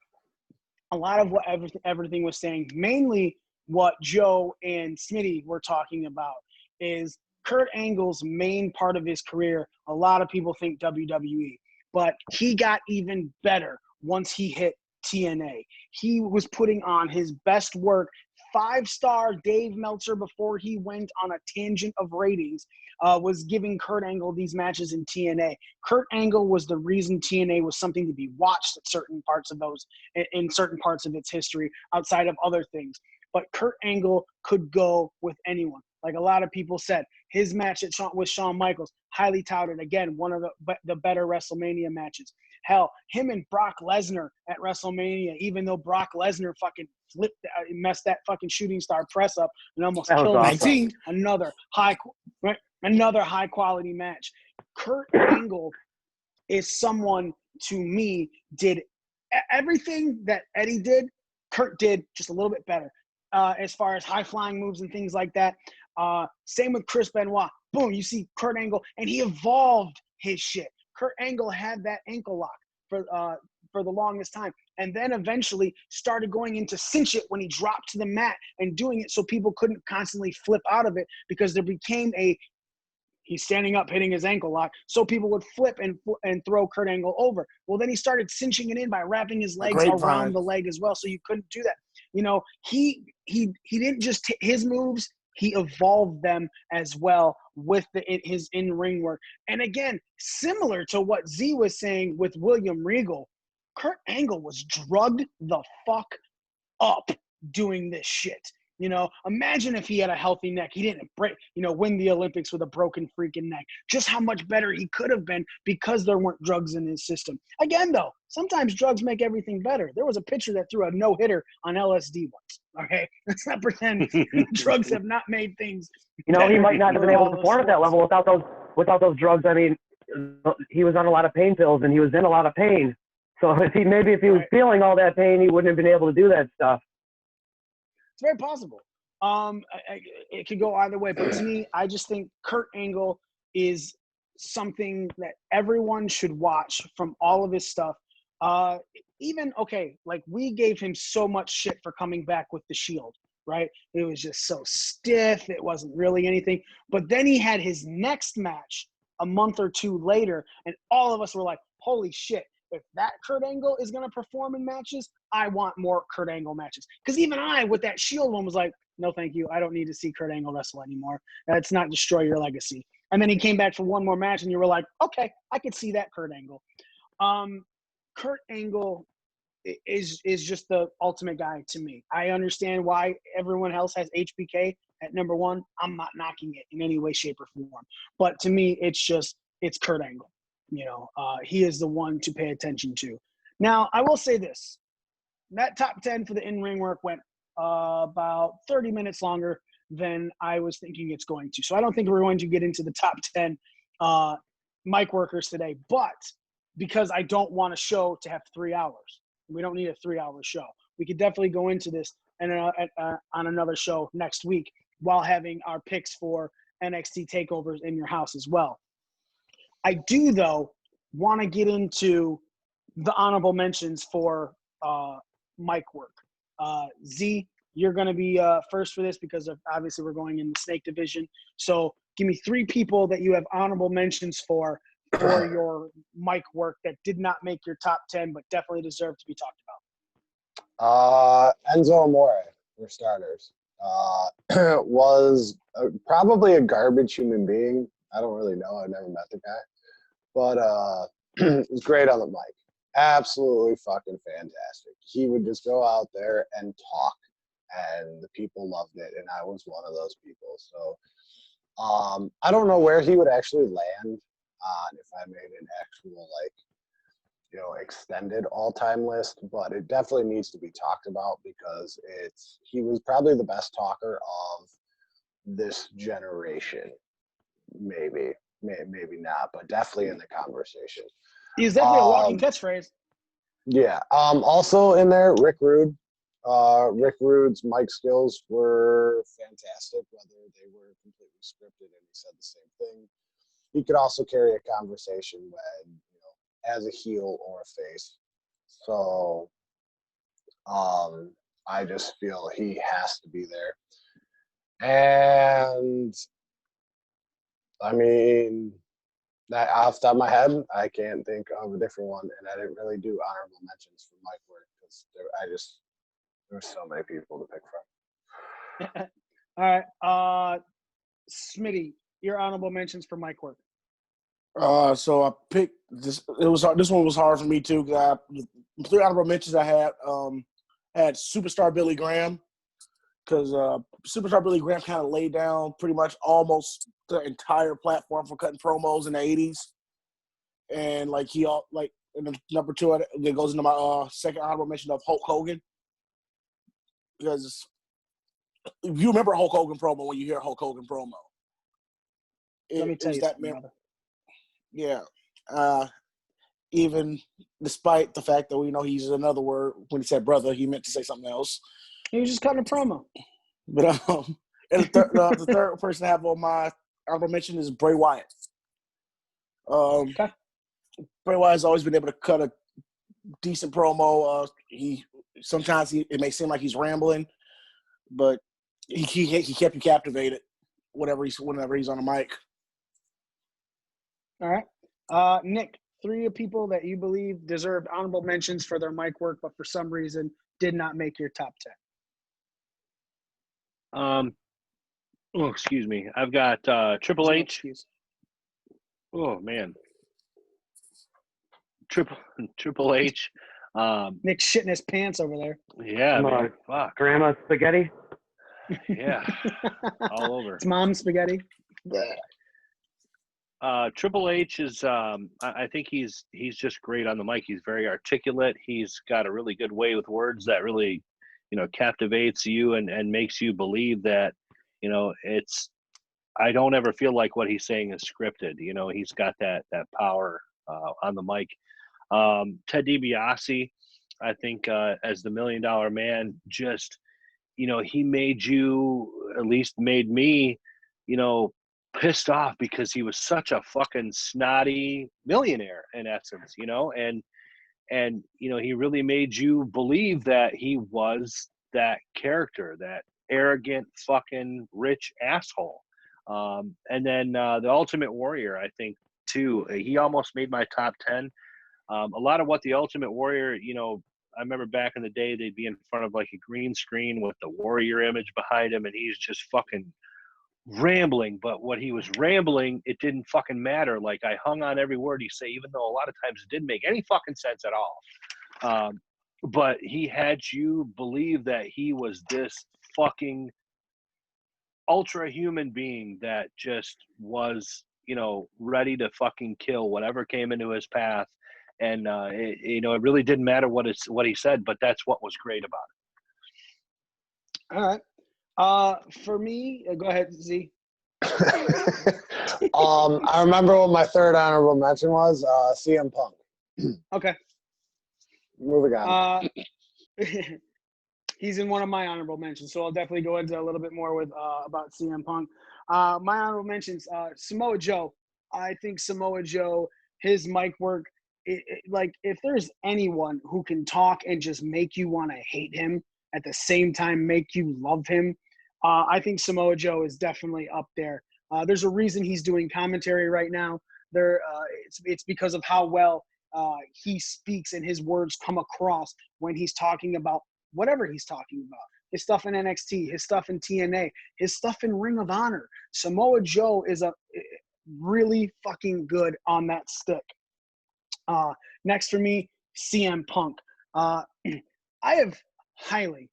a lot of what everything was saying, mainly what Joe and Smitty were talking about, is Kurt Angle's main part of his career. A lot of people think WWE, but he got even better once he hit TNA. He was putting on his best work 5-star Dave Meltzer, before he went on a tangent of ratings, was giving Kurt Angle these matches in TNA. Kurt Angle was the reason TNA was something to be watched at certain parts of those, in certain parts of its history, outside of other things. But Kurt Angle could go with anyone. Like a lot of people said, his match with Shawn Michaels, highly touted. Again, one of the better WrestleMania matches. Hell, him and Brock Lesnar at WrestleMania, even though Brock Lesnar fucking messed that fucking shooting star press up and almost killed himself. Another high quality match. Kurt Angle is someone, to me, did everything that Eddie did, Kurt did just a little bit better. As far as high flying moves and things like that. Same with Chris Benoit. Boom, you see Kurt Angle, and he evolved his shit. Kurt Angle had that ankle lock for the longest time, and then eventually started going into cinch it when he dropped to the mat and doing it so people couldn't constantly flip out of it, because there became he's standing up hitting his ankle lock, so people would flip and throw Kurt Angle over. Well, then he started cinching it in by wrapping his legs around the leg as well, so you couldn't do that. You know, he didn't just his moves, he evolved them as well with his in-ring work. And again, similar to what Z was saying with William Regal, Kurt Angle was drugged the fuck up doing this shit. You know, imagine if he had a healthy neck. He didn't win the Olympics with a broken freaking neck. Just how much better he could have been because there weren't drugs in his system. Again, though, sometimes drugs make everything better. There was a pitcher that threw a no-hitter on LSD once. Okay, let's not pretend drugs have not made things. You know, he might not have been able to perform at that level without those drugs. I mean, he was on a lot of pain pills and he was in a lot of pain. So if he was feeling all that pain, he wouldn't have been able to do that stuff. It's very possible. It could go either way, but to me, I just think Kurt Angle is something that everyone should watch from all of his stuff. Like we gave him so much shit for coming back with the Shield, right? It was just so stiff. It wasn't really anything. But then he had his next match a month or two later, and all of us were like, holy shit. If that Kurt Angle is going to perform in matches, I want more Kurt Angle matches. Because even I, with that Shield one, was like, no, thank you. I don't need to see Kurt Angle wrestle anymore. Let's not destroy your legacy. And then he came back for one more match, and you were like, okay, I could see that Kurt Angle. Kurt Angle is just the ultimate guy to me. I understand why everyone else has HBK at number one. I'm not knocking it in any way, shape, or form. But to me, it's Kurt Angle. You know, he is the one to pay attention to. Now, I will say this. That top 10 for the in-ring work went about 30 minutes longer than I was thinking it's going to. So I don't think we're going to get into the top 10 mic workers today. But because I don't want a show to have 3 hours. We don't need a 3-hour show. We could definitely go into this on another show next week while having our picks for NXT takeovers in your house as well. I do, though, want to get into the honorable mentions for mic work. Z, you're going to be first for this because obviously we're going in the snake division. So give me 3 people that you have honorable mentions for your mic work that did not make your top 10 but definitely deserve to be talked about. Enzo Amore, for starters, was probably a garbage human being. I don't really know. I've never met the guy. But it was great on the mic. Absolutely fucking fantastic. He would just go out there and talk, and the people loved it, and I was one of those people. So I don't know where he would actually land on if I made an actual, extended all-time list, but it definitely needs to be talked about because he was probably the best talker of this generation, maybe not, but definitely in the conversation. He's definitely a walking catchphrase. Yeah. Also in there, Rick Rude. Rick Rude's mic skills were fantastic, whether they were completely scripted and he said the same thing. He could also carry a conversation when, as a heel or a face. So I just feel he has to be there. And I mean, that off the top of my head, I can't think of a different one, and I didn't really do honorable mentions for mic work because there's so many people to pick from. All right. Smitty, your honorable mentions for mic work. So I picked this. This one was hard for me too. Cause the 3 honorable mentions I had Superstar Billy Graham, because Superstar Billy Graham kind of laid down pretty much almost the entire platform for cutting promos in the '80s, and and the number 2 that goes into my second honorable mention of Hulk Hogan, because you remember Hulk Hogan promo when you hear Hulk Hogan promo. Let me tell you something, brother. Yeah. Even despite the fact that we know he used another word when he said brother, he meant to say something else. He was just cutting a promo. But and the third person I have on my honorable mention is Bray Wyatt. Okay. Bray Wyatt has always been able to cut a decent promo. It may seem like he's rambling, but he kept you captivated whenever he's on the mic. All right. Nick, 3 people that you believe deserved honorable mentions for their mic work, but for some reason did not make your top 10. Excuse me. I've got Triple There's no H. excuse. Oh man. Triple H. Nick's shitting his pants over there. Yeah, man. Fuck. Grandma spaghetti. Yeah. All over. It's mom's spaghetti. Triple H is I think he's just great on the mic. He's very articulate. He's got a really good way with words that really, captivates you and makes you believe that, I don't ever feel like what he's saying is scripted. He's got that power on the mic. Ted DiBiase, I think as the $1 Million Man, just, he made you, at least made me, pissed off because he was such a fucking snotty millionaire in essence, and he really made you believe that he was that character, that arrogant fucking rich asshole. And then the Ultimate Warrior, I think too, he almost made my top 10. A lot of what the Ultimate Warrior, I remember back in the day, they'd be in front of like a green screen with the Warrior image behind him, and he's just fucking rambling. But what he was rambling, it didn't fucking matter. Like, I hung on every word he said, even though a lot of times it didn't make any fucking sense at all. But he had you believe that he was this fucking ultra human being that just was, ready to fucking kill whatever came into his path. And it really didn't matter what he said, but that's what was great about it. All right. For me, go ahead, Z. I remember what my third honorable mention was. CM Punk. Okay. Moving on. He's in one of my honorable mentions, so I'll definitely go into a little bit more with about CM Punk. My honorable mentions: Samoa Joe. I think Samoa Joe, his mic work. Like, if there's anyone who can talk and just make you want to hate him at the same time make you love him, I think Samoa Joe is definitely up there. There's a reason he's doing commentary right now. It's because of how well he speaks and his words come across when he's talking about whatever he's talking about. His stuff in NXT, his stuff in TNA, his stuff in Ring of Honor. Samoa Joe is a really fucking good on that stick. Next for me, CM Punk. I have highly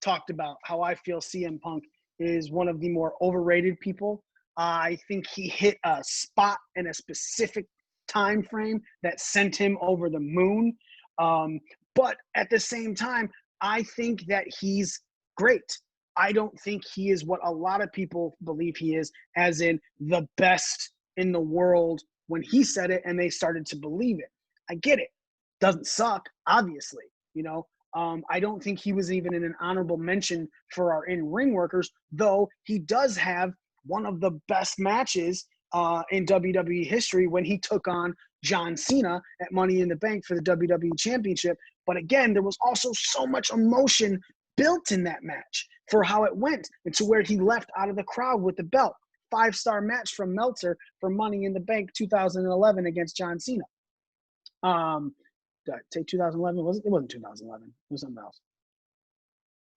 talked about how I feel CM Punk is one of the more overrated people. I think he hit a spot in a specific time frame that sent him over the moon. But at the same time, I think that he's great. I don't think he is what a lot of people believe he is, as in the best in the world when he said it and they started to believe it. I get it. Doesn't suck, obviously. I don't think he was even in an honorable mention for our in-ring workers, though he does have one of the best matches in WWE history when he took on John Cena at Money in the Bank for the WWE Championship. But again, there was also so much emotion built in that match for how it went and to where he left out of the crowd with the belt. 5-star match from Meltzer for Money in the Bank 2011 against John Cena. Did I say 2011? It wasn't 2011. It was something else.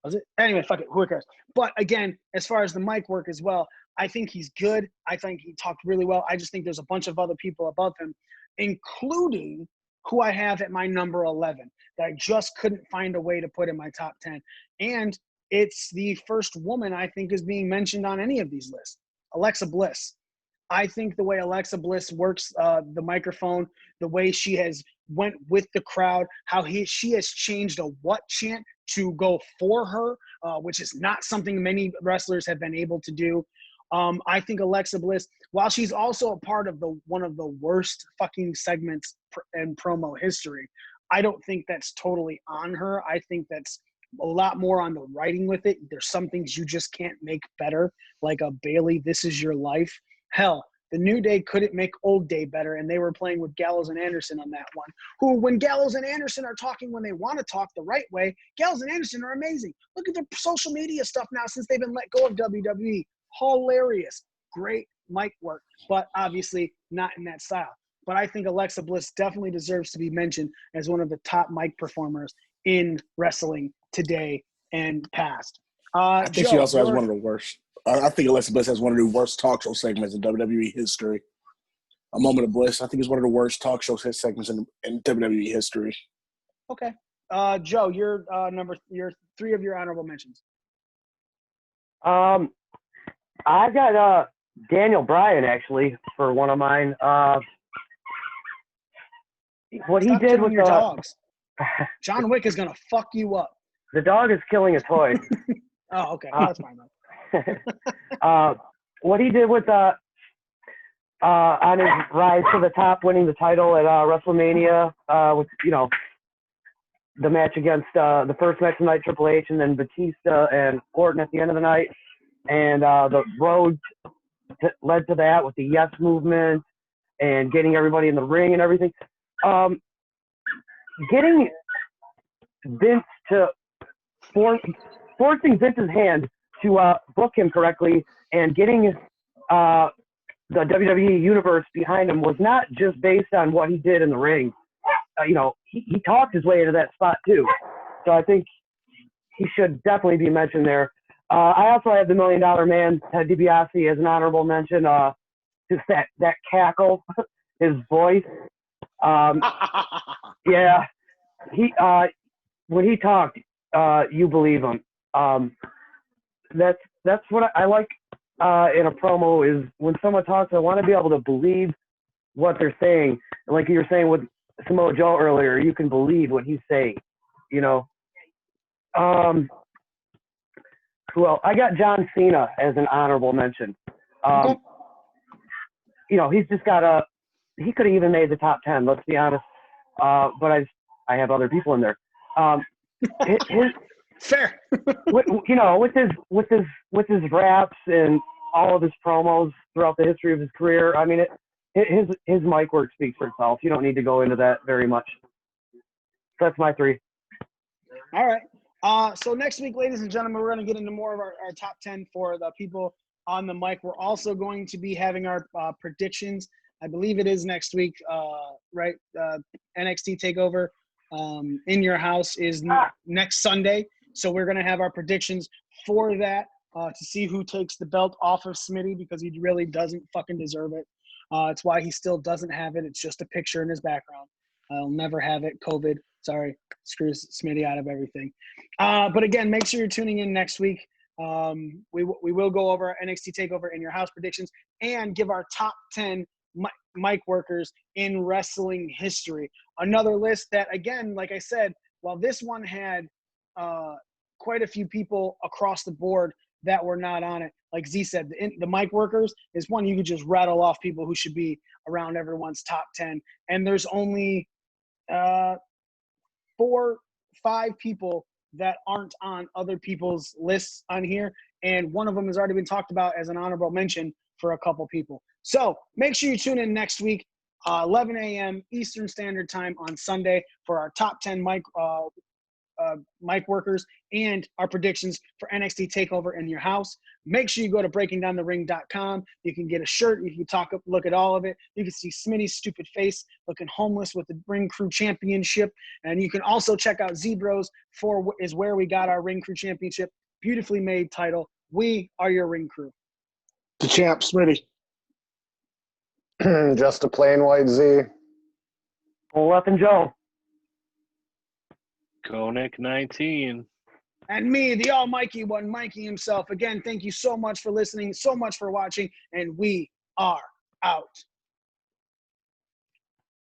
Was it? Anyway, fuck it. Who cares? But again, as far as the mic work as well, I think he's good. I think he talked really well. I just think there's a bunch of other people above him, including who I have at my number 11 that I just couldn't find a way to put in my top 10. And it's the first woman I think is being mentioned on any of these lists, Alexa Bliss. I think the way Alexa Bliss works the microphone, the way she has went with the crowd, how she has changed a what chant to go for her, which is not something many wrestlers have been able to do. I think Alexa Bliss, while she's also a part of one of the worst fucking segments in promo history, I don't think that's totally on her. I think that's a lot more on the writing with it. There's some things you just can't make better, like a Bayley, This Is Your Life. Hell, the New Day couldn't make Old Day better, and they were playing with Gallows and Anderson on that one, who, when Gallows and Anderson are talking when they want to talk the right way, Gallows and Anderson are amazing. Look at their social media stuff now since they've been let go of WWE. Hilarious. Great mic work, but obviously not in that style. But I think Alexa Bliss definitely deserves to be mentioned as one of the top mic performers in wrestling today and past. I think Joe, she also has one of the worst. I think Alexa Bliss has one of the worst talk show segments in WWE history. A Moment of Bliss, I think, is one of the worst talk show segments in WWE history. Okay. Joe, your three of your honorable mentions. I've got Daniel Bryan, actually, for one of mine. What Stop he did with your dogs. John Wick is going to fuck you up. The dog is killing a toy. Oh, okay. That's fine, though. What he did with on his rise to the top, winning the title at WrestleMania, with the match against the first match of the night, Triple H, and then Batista and Orton at the end of the night, and the road led to that with the Yes movement and getting everybody in the ring and everything. Getting Vince to forcing Vince's hand to book him correctly and getting the WWE universe behind him was not just based on what he did in the ring. He talked his way into that spot too. So I think he should definitely be mentioned there. I also have the $1 Million Man, Ted DiBiase, as an honorable mention. Just that cackle, his voice. Yeah, when he talked, you believe him. That's what I like in a promo is when someone talks, I want to be able to believe what they're saying. And like you were saying with Samoa Joe earlier, you can believe what he's saying, Well, I got John Cena as an honorable mention. He's just got he could have even made the top 10, let's be honest. But I have other people in there. Fair. with his raps and all of his promos throughout the history of his career, I mean, his mic work speaks for itself. You don't need to go into that very much. So that's my three. All right. So next week, ladies and gentlemen, we're going to get into more of our top 10 for the people on the mic. We're also going to be having our predictions. I believe it is next week, right? NXT TakeOver in your house is next Sunday. So we're going to have our predictions for that to see who takes the belt off of Smitty because he really doesn't fucking deserve it. It's why he still doesn't have it. It's just a picture in his background. I'll never have it. COVID. Sorry. Screws Smitty out of everything. But again, make sure you're tuning in next week. We will go over our NXT TakeOver in your house predictions and give our top 10 mic workers in wrestling history. Another list that, again, like I said, while this one had quite a few people across the board that were not on it, like Z said, the mic workers is one you could just rattle off people who should be around everyone's top 10. And there's only 4-5 people that aren't on other people's lists on here. And one of them has already been talked about as an honorable mention for a couple people. So make sure you tune in next week, 11 a.m. Eastern Standard Time on Sunday for our top 10 mic mic workers and our predictions for NXT TakeOver in your house. Make sure you go to breakingdownthering.com. You can get a shirt. You can look at all of it. You can see Smitty's stupid face looking homeless with the Ring Crew Championship. And you can also check out Zebros is where we got our Ring Crew Championship. Beautifully made title. We are your Ring Crew. The champ, Smitty. Just a plain white Z. Full up and Joe. Koenig 19. And me, the almighty one, Mikey himself. Again, thank you so much for listening, so much for watching, and we are out.